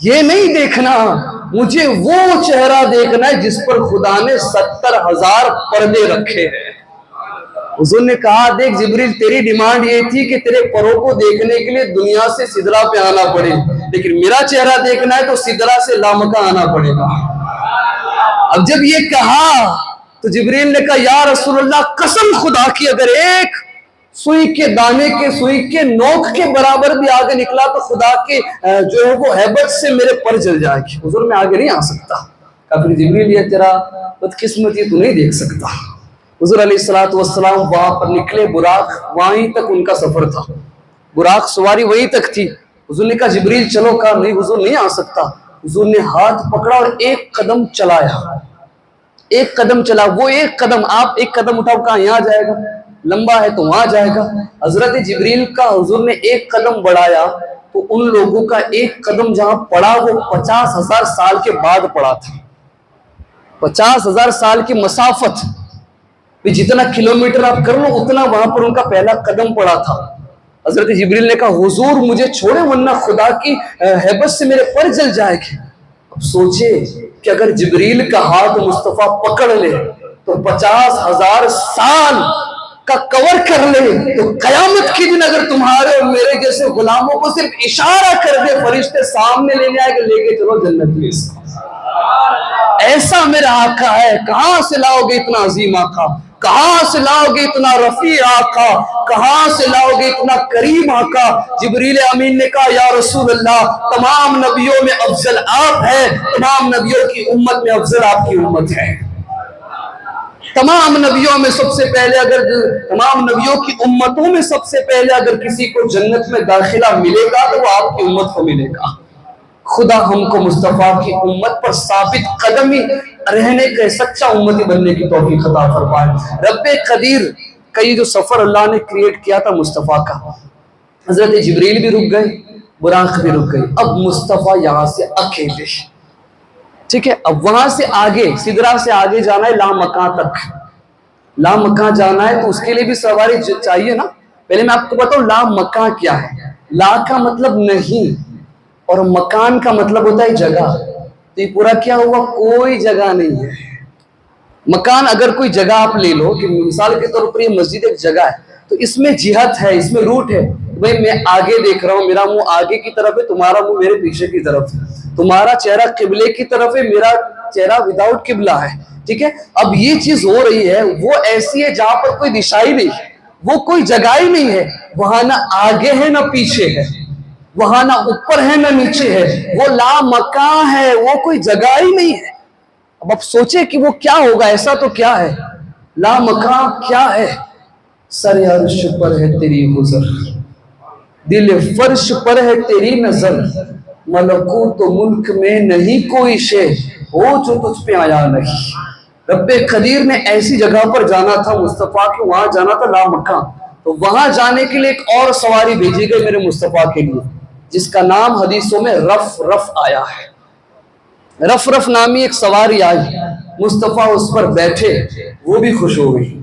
یہ نہیں دیکھنا، مجھے وہ چہرہ دیکھنا ہے جس پر خدا نے 70,000 پردے رکھے ہیں۔ حضور نے کہا دیکھ جبریل، تیری ڈیمانڈ یہ تھی کہ تیرے پروں کو دیکھنے کے لیے دنیا سے سدرا پہ آنا پڑے، لیکن میرا چہرہ دیکھنا ہے تو سدرا سے لامکہ آنا پڑے گا۔ اب جب یہ کہا تو جبریل نے کہا یا رسول اللہ، قسم خدا کی اگر ایک سوئی کے دانے کے، سوئی کے نوک کے برابر بھی آگے نکلا تو خدا کے جو ہے وہ ہیبت سے میرے پر جل جائے گی۔ حضور میں آگے نہیں آ سکتا۔ کہا پھر جبریل یہ تیرا بدقسمتی تو نہیں دیکھ سکتا۔ حضور علیہ السلام وہاں پر نکلے، براق وہیں تک ان کا سفر تھا، براق سواری وہیں تک تھی۔ حضور نے کہا جبریل چلو، کہا نہیں حضور نہیں آ سکتا۔ حضور نے ہاتھ پکڑا اور ایک قدم چلایا، ایک قدم چلا۔ وہ ایک قدم، آپ ایک قدم اٹھاؤ، کہاں یہاں جائے گا، لمبا ہے تو وہاں جائے گا۔ حضرت جبریل کا حضور نے ایک قدم بڑھایا تو ان لوگوں کا ایک قدم جہاں پڑا وہ 50,000 سال کے بعد پڑا تھا۔ 50,000 سال کی مسافت، جتنا کلومیٹر آپ کر لو اتنا وہاں پر ان کا پہلا قدم پڑا تھا۔ حضرت جبریل نے کہا حضور مجھے چھوڑے ورنہ خدا کی ہیبت سے میرے پر جل جائے گی۔ اب سوچے کہ اگر جبریل کا ہاتھ مصطفیٰ پکڑ لے تو 50,000 سال کا کور کر لے تو قیامت کے دن اگر تمہارے اور میرے جیسے غلاموں کو صرف اشارہ کر دے فرشتے سامنے لینے آئے کہ لے کے چلو جنت میں۔ ایسا میرا آقا ہے، کہاں سے لاؤ گے اتنا عظیم آقا، کہاں سے لاؤ گے اتنا رفیع آقا، کہاں سے لاؤ گے اتنا کریم آقا۔ جبریل امین نے کہا یا رسول اللہ، تمام نبیوں میں افضل آپ ہیں، تمام نبیوں کی امت میں افضل آپ کی امت ہے۔ تمام نبیوں میں سب سے پہلے تمام نبیوں کی امتوں میں سب سے پہلے اگر کسی کو جنت میں داخلہ ملے گا تو وہ آپ کی امت کو ملے گا۔ خدا ہم کو مصطفیٰ کی امت پر ثابت قدمی رہنے کے سچا امتی بننے کی توفیق عطا فرمائے۔ رب قدیر کا یہ جو سفر اللہ نے کریٹ کیا تھا مصطفیٰ کا، حضرت جبریل بھی رک گئے، براق بھی رک گئی۔ اب مصطفیٰ یہاں سے اکیلے، ٹھیک ہے، اب وہاں سے آگے سدرا سے آگے جانا ہے لامکاں تک۔ لامکاں جانا ہے تو اس کے لیے بھی سواری چاہیے نا۔ پہلے میں آپ کو بتاؤں لامکاں کیا ہے۔ لا کا مطلب نہیں اور مکان کا مطلب ہوتا ہے جگہ۔ تو یہ پورا کیا ہوا، کوئی جگہ نہیں ہے۔ مکان اگر کوئی جگہ آپ لے لو کہ مثال کے طور پر یہ مسجد ایک جگہ ہے تو اس میں جہت ہے، اس میں روٹ ہے، بھئی میں آگے دیکھ رہا ہوں، میرا منہ آگے کی طرف ہے، تمہارا منہ میرے پیچھے کی طرف ہے، تمہارا چہرہ قبلے کی طرف ہے، میرا چہرہ وداؤٹ قبلہ ہے، ٹھیک ہے۔ اب یہ چیز ہو رہی ہے وہ ایسی ہے جہاں پر کوئی دشا ہی نہیں ہے، وہ کوئی جگہ ہی نہیں ہے، وہاں نہ آگے ہے نہ پیچھے ہے، وہاں نہ اوپر ہے نہ نیچے ہے، وہ لامکاں ہے، وہ کوئی جگہ ہی نہیں ہے۔ اب آپ سوچیں کہ وہ کیا ہوگا، ایسا تو کیا ہے، لامکاں کیا ہے۔ سر عرش پر ہے تیری گزر، دل فرش پر ہے تیری نظر، ملکوت و ملک میں نہیں کوئی شے ہو جو تجھ پہ آیا نہیں۔ رب قدیر نے ایسی جگہ پر جانا تھا مصطفیٰ کے، وہاں جانا تھا لامکاں، تو وہاں جانے کے لیے ایک اور سواری بھیجی گئی میرے مصطفیٰ کے لیے، جس کا نام حدیثوں میں رف رف آیا ہے۔ رف رف نامی ایک سواری آئی، مصطفیٰ اس پر بیٹھے، وہ بھی خوش ہو گئی۔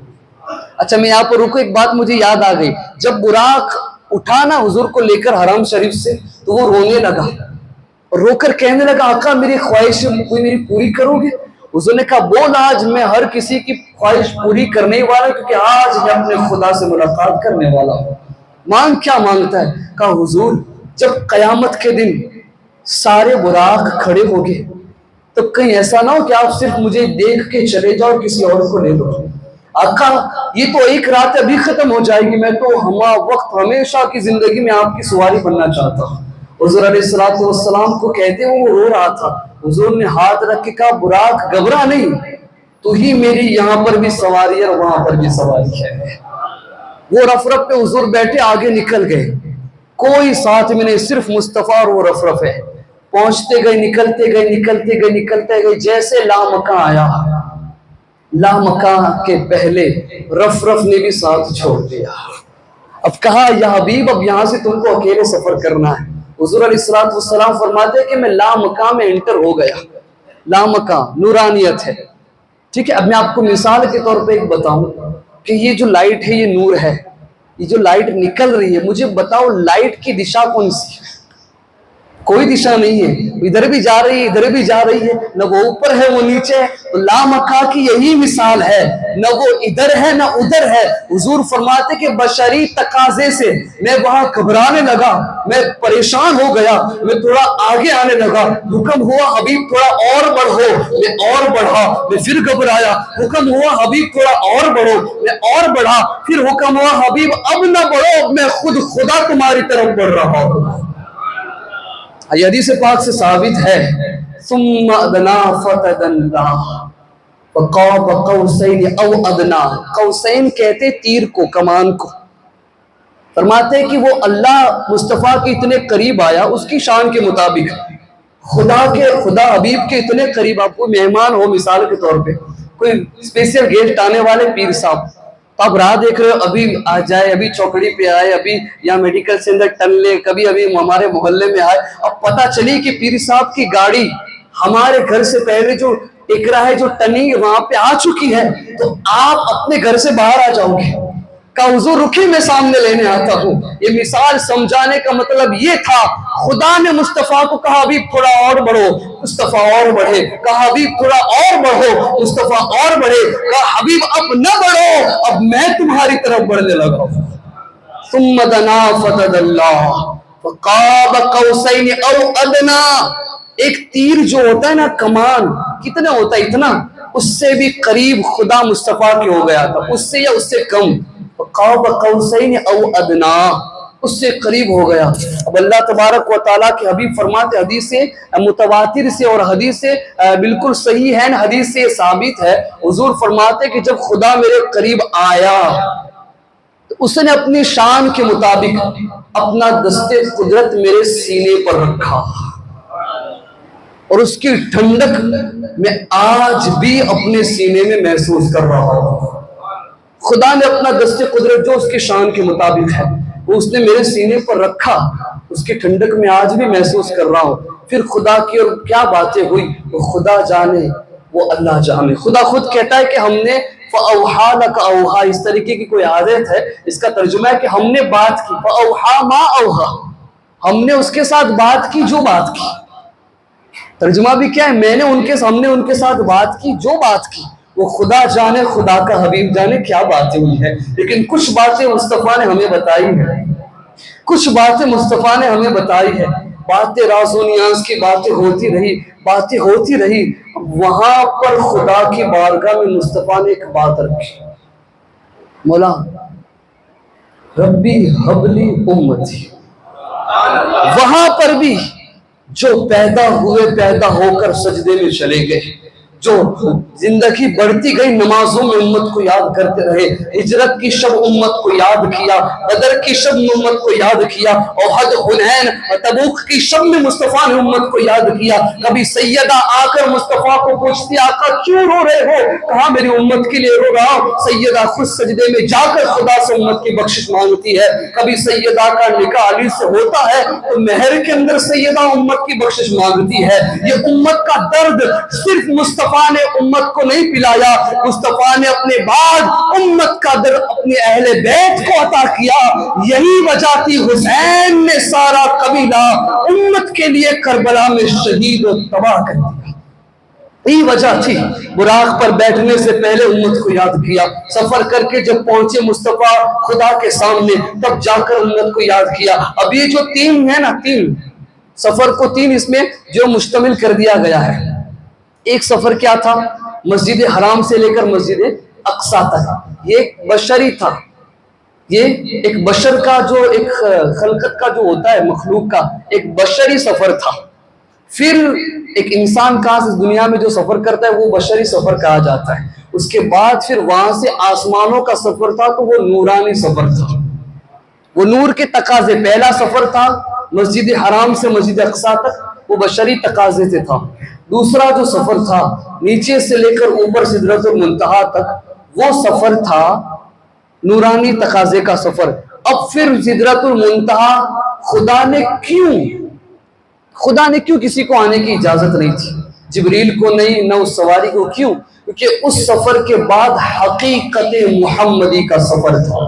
اچھا میں یہاں پر رکو، ایک بات مجھے یاد آ گئی، جب براق اٹھانا حضور کو لے کر حرم شریف سے تو وہ رونے لگا اور رو کر کہنے لگا آقا میری خواہش کوئی میری پوری کرو گے؟ حضور نے کہا بول آج میں ہر کسی کی خواہش پوری کرنے والا ہوں، کیونکہ آج میں اپنے خدا سے ملاقات کرنے والا ہوں۔ مانگ کیا مانگتا ہے؟ کہا حضور جب قیامت کے دن سارے براق کھڑے ہو گے تو کہیں ایسا نہ ہو کہ آپ صرف مجھے دیکھ کے چلے جاؤ کسی اور کو لے لو۔ آقا یہ تو ایک رات ابھی ختم ہو جائے گی، میں تو وقت ہمیشہ کی زندگی میں آپ کی سواری بننا چاہتا ہوں۔ حضور علیہ السلام کو کہتے وہ رو رہا تھا، حضور نے ہاتھ رکھ کے کہا براق گھبرا نہیں، تو ہی میری یہاں پر بھی سواری ہے اور وہاں پر بھی سواری ہے۔ وہ رف رف پہ حضور بیٹھے آگے نکل گئے، کوئی ساتھ میں نہیں، صرف مصطفیٰ اور وہ رف رف ہے۔ پہنچتے گئے، نکلتے گئے، نکلتے گئے، نکلتے گئے، جیسے لامکاں آیا، لامکاں کے پہلے رف رف نے بھی ساتھ چھوڑ دیا۔ اب کہا یا حبیب اب یہاں سے تم کو اکیلے سفر کرنا ہے۔ حضور علیہ السلام فرماتے ہیں کہ میں لامکاں میں انٹر ہو گیا۔ لامکاں نورانیت ہے، ٹھیک ہے۔ اب میں آپ کو مثال کے طور پہ ایک بتاؤں کہ یہ جو لائٹ ہے یہ نور ہے، یہ جو لائٹ نکل رہی ہے، مجھے بتاؤ لائٹ کی دشا کون سی ہے؟ کوئی دشا نہیں ہے، ادھر بھی جا رہی ہے ادھر بھی جا رہی ہے، نہ وہ اوپر ہے وہ نیچے ہے. تو لامکا کی یہی مثال ہے، نہ وہ ادھر ہے نہ ادھر ہے. حضور فرماتے کہ بشری تقاضے سے میں وہاں گھبرانے لگا، میں پریشان ہو گیا، میں تھوڑا آگے آنے لگا. حکم ہوا حبیب تھوڑا اور بڑھو، میں اور بڑھا، میں پھر گھبرایا. حکم ہوا حبیب تھوڑا اور بڑھو، میں اور بڑھا. پھر حکم ہوا حبیب اب نہ بڑھو، میں خود خدا تمہاری طرف بڑھ رہا ہوں. یہ حدیث پاک سے ثابت ہے. ثم ادنا فتدلا وقاب قوسین او ادنا. قوسین کہتے تیر کو، کمان کو. فرماتے ہیں کہ وہ اللہ مصطفیٰ کے اتنے قریب آیا اس کی شان کے مطابق. خدا حبیب کے اتنے قریب. آپ کو مہمان ہو مثال کے طور پہ، کوئی اسپیشل گیسٹ آنے والے پیر صاحب، تو آپ راہ دیکھ رہے ہو، ابھی آ جائے، ابھی چوکڑی پہ آئے، ابھی یا میڈیکل سے اندر ٹن لے، کبھی ابھی ہمارے محلے میں آئے. اب پتہ چلی کہ پیر صاحب کی گاڑی ہمارے گھر سے پہلے جو اقرا ہے جو ٹنی وہاں پہ آ چکی ہے، تو آپ اپنے گھر سے باہر آ جاؤ گے. کہ حضور رکھی میں سامنے لینے آتا ہوں. یہ مثال سمجھانے کا مطلب یہ تھا، خدا نے مصطفیٰ کو کہا حبیب تھوڑا اور بڑھو، مصطفیٰ اور بڑھے. کہا حبیب تھوڑا اور بڑھو، مصطفیٰ اور بڑھے. کہا حبیب اب نہ بڑھو، اب میں تمہاری طرف بڑھنے لگا. ثم دنا فتدلا فقاب قوسین او ادنا. ایک تیر جو ہوتا ہے نا، کمان کتنا ہوتا ہے، اتنا، اس سے بھی قریب خدا مصطفیٰ کے ہو گیا تھا، اس سے یا اس سے کم. قاب قوسین او ادنا، اس سے قریب ہو گیا. اب اللہ تبارک و تعالیٰ کے حبیب فرماتے، حدیث سے متواتر سے اور حدیث سے بالکل صحیح ہے، حدیث سے ثابت ہے. حضور فرماتے کہ جب خدا میرے قریب آیا تو اس نے اپنی شان کے مطابق اپنا دست قدرت میرے سینے پر رکھا، اور اس کی ٹھنڈک میں آج بھی اپنے سینے میں محسوس کر رہا ہوں. خدا نے اپنا دست قدرت جو اس کی شان کے مطابق ہے وہ اس نے میرے سینے پر رکھا، اس کی ٹھنڈک میں آج بھی محسوس کر رہا ہوں. پھر خدا کی اور کیا باتیں ہوئی وہ خدا جانے، وہ اللہ جانے. خدا خود کہتا ہے کہ ہم نے فَأَوْحَا لَكَ أَوْحَا، اس طریقے کی کوئی عادت ہے، اس کا ترجمہ ہے کہ ہم نے بات کی. فَأَوْحَا مَا أَوْحَا، ہم نے اس کے ساتھ بات کی جو بات کی. ترجمہ بھی کیا ہے، ہم نے ان کے ساتھ بات کی جو بات کی. وہ خدا جانے، خدا کا حبیب جانے کیا باتیں ہوئی ہیں. لیکن کچھ باتیں مصطفیٰ نے ہمیں بتائی ہیں، کچھ باتیں مصطفیٰ نے ہمیں بتائی ہیں. باتیں راز و نیاز کی باتیں ہوتی رہی. وہاں پر خدا کی بارگاہ میں مصطفیٰ نے ایک بات رکھی، مولا ربی حبلی امتی. وہاں پر بھی جو پیدا ہو کر سجدے میں چلے گئے، جو زندگی بڑھتی گئی نمازوں میں امت کو یاد کرتے رہے، ہجرت کی شب امت کو یاد کیا، بدر کی شب میں امت کو یاد کیا، احد، حنین، تبوک کی شب میں مصطفیٰ نے امت کو یاد کیا. کبھی سیدہ آ کر مصطفیٰ کو پوچھتی آقا کیوں رو رہے ہو؟ کہا میری امت کے لیے رو رہا ہوں. سیدہ خود سجدے میں جا کر خدا سے امت کی بخشش مانگتی ہے. کبھی سیدہ کا نکاح علی سے ہوتا ہے تو مہر کے اندر سیدہ امت کی بخشش مانگتی ہے. یہ امت کا درد صرف مصطفیٰ نے امت کو نہیں پلایا، مصطفیٰ نے اپنے بعد امت کا در اپنے اہل بیت کو عطا کیا. یہی وجہ تھی حسین نے سارا قبیلہ امت کے لیے کربلا میں شہید و تباہ کر دیا. یہی وجہ تھی. براق پر بیٹھنے سے پہلے امت کو یاد کیا، سفر کر کے جب پہنچے مصطفیٰ خدا کے سامنے تب جا کر امت کو یاد کیا. اب یہ جو تین ہے نا، تین سفر کو تین اس میں جو مشتمل کر دیا گیا ہے. ایک سفر کیا تھا؟ مسجد حرام سے لے کر مسجد اقصی تک. یہ ایک بشری تھا، یہ ایک بشر کا جو ایک خلقت کا جو ہوتا ہے، مخلوق کا ایک بشری سفر تھا. پھر ایک انسان کا اس دنیا میں جو سفر کرتا ہے وہ بشری سفر کہا جاتا ہے. اس کے بعد پھر وہاں سے آسمانوں کا سفر تھا تو وہ نورانی سفر تھا. وہ نور کے تقاضے، پہلا سفر تھا مسجد حرام سے مسجد اقصی تک، وہ بشری تقاضے سے تھا. دوسرا جو سفر تھا نیچے سے لے کر اوپر سدرۃ المنتہا تک، وہ سفر تھا نورانی تقاضے کا سفر. اب پھر سدرۃ المنتہا خدا نے کیوں کسی کو آنے کی اجازت نہیں تھی، جبریل کو نہیں، نہ اس سواری کو. کیوں؟ کیونکہ اس سفر کے بعد حقیقت محمدی کا سفر تھا.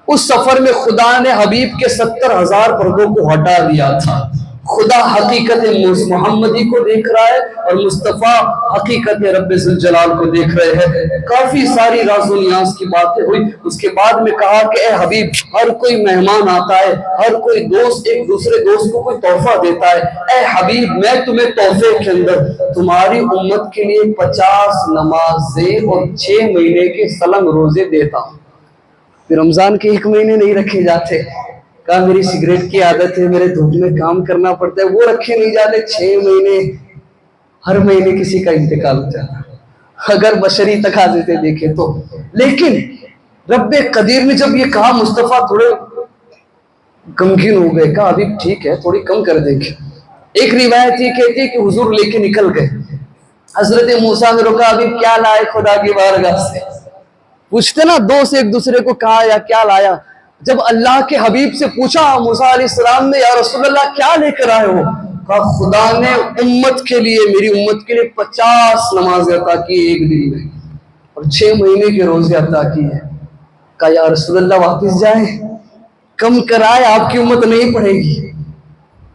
اس سفر میں خدا نے حبیب کے 70,000 پردوں کو ہٹا دیا تھا. خدا حقیقت محمدی کو دیکھ رہا ہے اور مصطفیٰ حقیقت رب ذوالجلال کو دیکھ رہے ہیں۔ کافی ساری راز و نیاز کی باتیں ہوئی۔ اس کے بعد میں کہا کہ اے حبیب، ہر کوئی مہمان آتا ہے، ہر کوئی دوست ایک دوسرے دوست کو کوئی تحفہ دیتا ہے، اے حبیب میں تمہیں تحفے کے اندر تمہاری امت کے لیے 50 نمازیں اور 6 مہینے کے سلم روزے دیتا ہوں۔ رمضان کے 1 مہینے نہیں رکھے جاتے، کہا میری سگریٹ کی عادت ہے، میرے دھوپ میں کام کرنا پڑتا ہے، وہ رکھے نہیں جاتے۔ 6 مہینے، ہر مہینے کسی کا انتقال ہو جاتا ہے اگر بشری تقاضے سے دیکھے تو۔ لیکن رب قدیر نے جب یہ کہا، مصطفیٰ تھوڑے غمگین ہو گئے، کہا ابھی ٹھیک ہے تھوڑی کم کر دیں گے۔ ایک روایت یہ کہتی ہے کہ حضور لے کے نکل گئے، حضرت موسیٰ نے روکا، ابھی کیا لائے خدا کی بارگاہ سے؟ پوچھتے نا دوست ایک دوسرے کو، کہا یا کیا لایا؟ جب اللہ کے حبیب سے پوچھا موسیٰ علیہ السلام نے، یا رسول اللہ کیا لے کر آئے ہو؟ کہا خدا نے امت کے لیے، میری امت کے لیے 50 نمازیں عطا کی ایک دن میں، اور 6 مہینے کے روزے عطا کی ہے۔ کہا یا رسول اللہ واپس جائیں، کم کرائے، آپ کی امت نہیں پڑھے گی،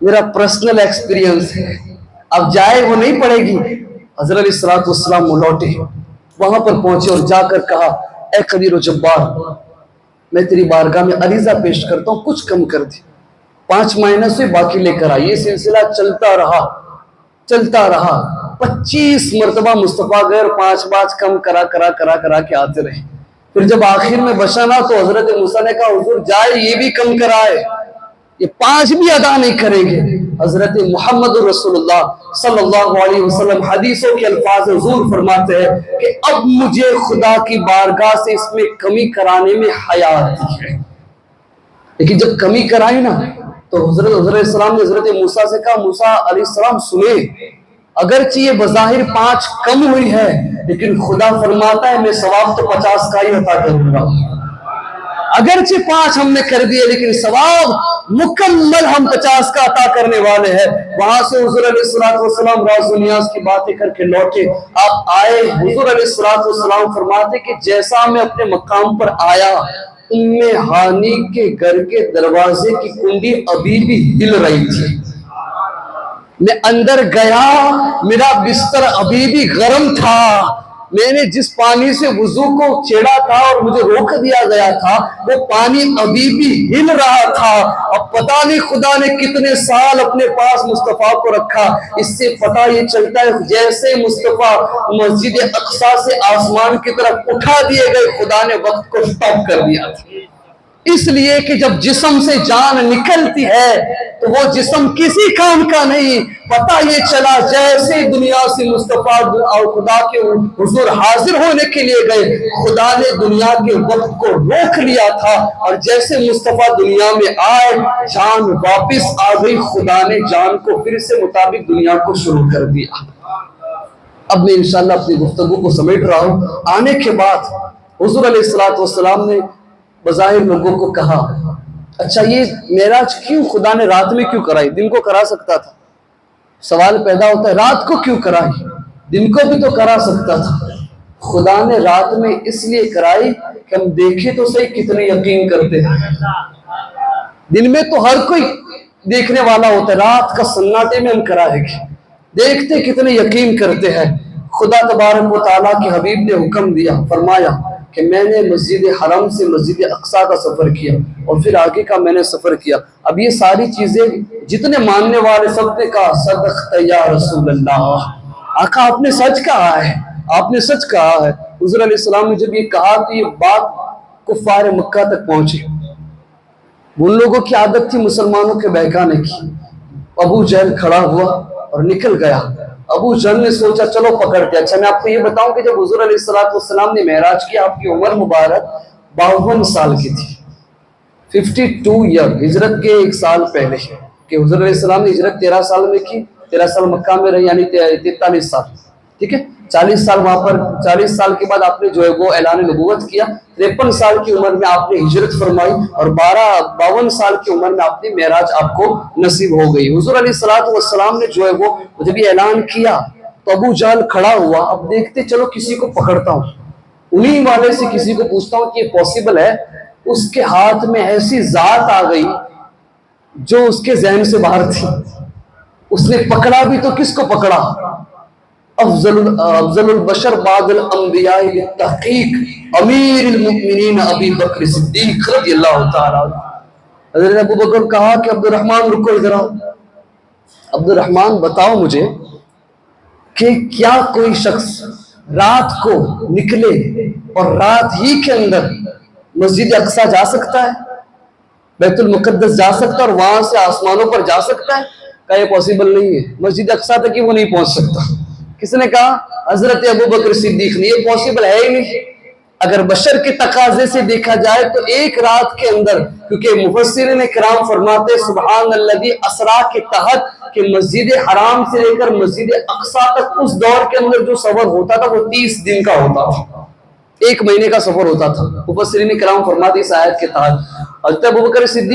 میرا پرسنل ایکسپیرینس ہے، اب جائے وہ نہیں پڑھے گی۔ حضرت علیہ الصلوۃ والسلام لوٹے، وہاں پر پہنچے اور جا کر کہا اے قدیر و جبار، میں تیری بارگاہ میں عریضہ پیش کرتا ہوں، کچھ کم کر دی۔ 5 مہینے سے باقی لے کر آئی، یہ سلسلہ چلتا رہا 25 مرتبہ مصطفیٰ غیر 5 کم کرا کے آتے رہے۔ پھر جب آخر میں بچا نہ تو حضرت موسیٰ نے کہا حضور جائے یہ بھی کم کرائے، یہ 5 بھی ادا نہیں کریں گے۔ حضرت محمد رسول اللہ صلی اللہ علیہ وسلم حدیثوں کے الفاظ حضور فرماتے ہیں کہ اب مجھے خدا کی بارگاہ سے اس میں کمی کرانے میں حیا آتی ہے۔ لیکن جب کمی کرائی نا تو حضرت السلام نے حضرت موسیٰ سے کہا موسیٰ علیہ السلام سنیں، اگرچہ یہ بظاہر 5 کم ہوئی ہے لیکن خدا فرماتا ہے میں ثواب تو 50 کا ہی عطا کروں گا۔ اگرچہ 5 ہم نے کر دیے لیکن ثواب مکمل ہم 50 کا عطا کرنے والے ہیں۔ وہاں سے حضور علیہ السلام راز و نیاز کی باتیں کر کے لوٹے، آپ آئے، حضور علیہ السلام فرماتے کہ جیسا میں اپنے مقام پر آیا، ہانی کے گھر کے دروازے کی کنڈی ابھی بھی ہل رہی تھی۔ میں اندر گیا، میرا بستر ابھی بھی گرم تھا، میں نے جس پانی سے وضو کو چھیڑا تھا اور مجھے روک دیا گیا تھا وہ پانی ابھی بھی ہل رہا تھا۔ اب پتہ نہیں خدا نے کتنے سال اپنے پاس مصطفیٰ کو رکھا۔ اس سے پتہ یہ چلتا ہے جیسے مصطفیٰ مسجد اقصیٰ سے آسمان کی طرف اٹھا دیے گئے، خدا نے وقت کو سٹاپ کر دیا تھا۔ اس لیے کہ جب جسم سے جان نکلتی ہے تو وہ جسم کسی کام کا نہیں۔ پتہ یہ چلا جیسے دنیا سے مصطفیٰ اور خدا کے حضور حاضر ہونے کے لیے گئے، خدا نے دنیا کے وقت کو روک لیا تھا، اور جیسے مصطفیٰ دنیا میں آئے جان واپس آ گئی، خدا نے جان کو پھر سے مطابق دنیا کو شروع کر دیا۔ اب میں انشاءاللہ اپنی گفتگو کو سمیٹ رہا ہوں۔ آنے کے بعد حضور علیہ السلام نے بظاہر لوگوں کو کہا اچھا یہ معراج کیوں خدا نے رات میں کیوں کرائی؟ دن کو کرا سکتا تھا۔ سوال پیدا ہوتا ہے رات کو کیوں کرائی؟ دن کو بھی تو کرا سکتا تھا۔ خدا نے رات میں اس لیے کرائی کہ ہم دیکھیں تو صحیح کتنے یقین کرتے ہیں۔ دن میں تو ہر کوئی دیکھنے والا ہوتا ہے، رات کا سناٹے میں ہم کرائیں گے، دیکھتے کتنے یقین کرتے ہیں۔ خدا تبارک و تعالیٰ کے حبیب نے حکم دیا، فرمایا کہ میں نے مسجد حرم سے مسجد اقصیٰ کا سفر کیا اور پھر آگے کا میں نے سفر کیا۔ اب یہ ساری چیزیں جتنے ماننے والے سب نے کہا صدقت یا رسول اللہ، آقا آپ نے سچ کہا ہے، آپ نے سچ کہا ہے۔ حضور علیہ السلام نے جب یہ کہا تو یہ بات کفار مکہ تک پہنچی۔ ان لوگوں کی عادت تھی مسلمانوں کے بہکانے کی۔ ابو جہل کھڑا ہوا اور نکل گیا۔ ابو جہل نے سوچا چلو پکڑتے۔ اچھا میں آپ کو یہ بتاؤں کہ جب حضور علیہ السلام نے معراج کیا آپ کی عمر مبارک 52 سال کی تھی، 52 ایئر، ہجرت کے 1 سال پہلے، کہ حضور علیہ السلام نے ہجرت 13 سال میں کی، 13 سال مکہ میں رہی، یعنی 43 سال، ٹھیک ہے، 40 سال وہاں پر، 40 سال کے بعد آپ نے جو ہے وہ اعلان نبوت کیا، 53 سال کی عمر میں آپ نے ہجرت فرمائی، اور 52 سال کی عمر میں آپ نے معراج آپ کو نصیب ہو گئی۔ حضور علیہ السلام نے جو ہے وہ جب یہ اعلان کیا تو ابو جہل کھڑا ہوا، اب دیکھتے چلو کسی کو پکڑتا ہوں، انہی والے سے کسی کو پوچھتا ہوں کہ یہ پاسبل ہے۔ اس کے ہاتھ میں ایسی ذات آ گئی جو اس کے ذہن سے باہر تھی۔ اس نے پکڑا بھی تو کس کو پکڑا؟ افضل البشر بعد الانبیاء بالتحقیق امیر المؤمنین ابی بکر صدیق رضی اللہ تعالیٰ عنہ۔ حضرت ابو بکر کہا کہ عبد الرحمن رکو ادھر آؤ، عبد الرحمن بتاؤ مجھے کہ کیا کوئی شخص رات کو نکلے اور رات ہی کے اندر مسجد اقصیٰ جا سکتا ہے، بیت المقدس جا سکتا ہے اور وہاں سے آسمانوں پر جا سکتا ہے؟ کہا یہ پاسبل نہیں ہے، مسجد اقصیٰ تک ہی وہ نہیں پہنچ سکتا۔ کس نے کہا؟ حضرت ابو بکر صدیق نے۔ یہ پاسبل ہے ہی نہیں۔ اگر بشر کے تقاضے سے دیکھا جائے تو ایک رات کے اندر، کیونکہ مفسرین کرام فرماتے سبحان الذی اسریٰ کے تحت کہ مسجد حرام سے لے کر مسجد اقصیٰ تک اس دور کے اندر جو سفر ہوتا تھا وہ 30 دن کا ہوتا تھا، 1 مہینے کا سفر ہوتا تھا۔ مفسرین کرام فرماتے اس آیت کے تحت حضرت ابو بکر صدیق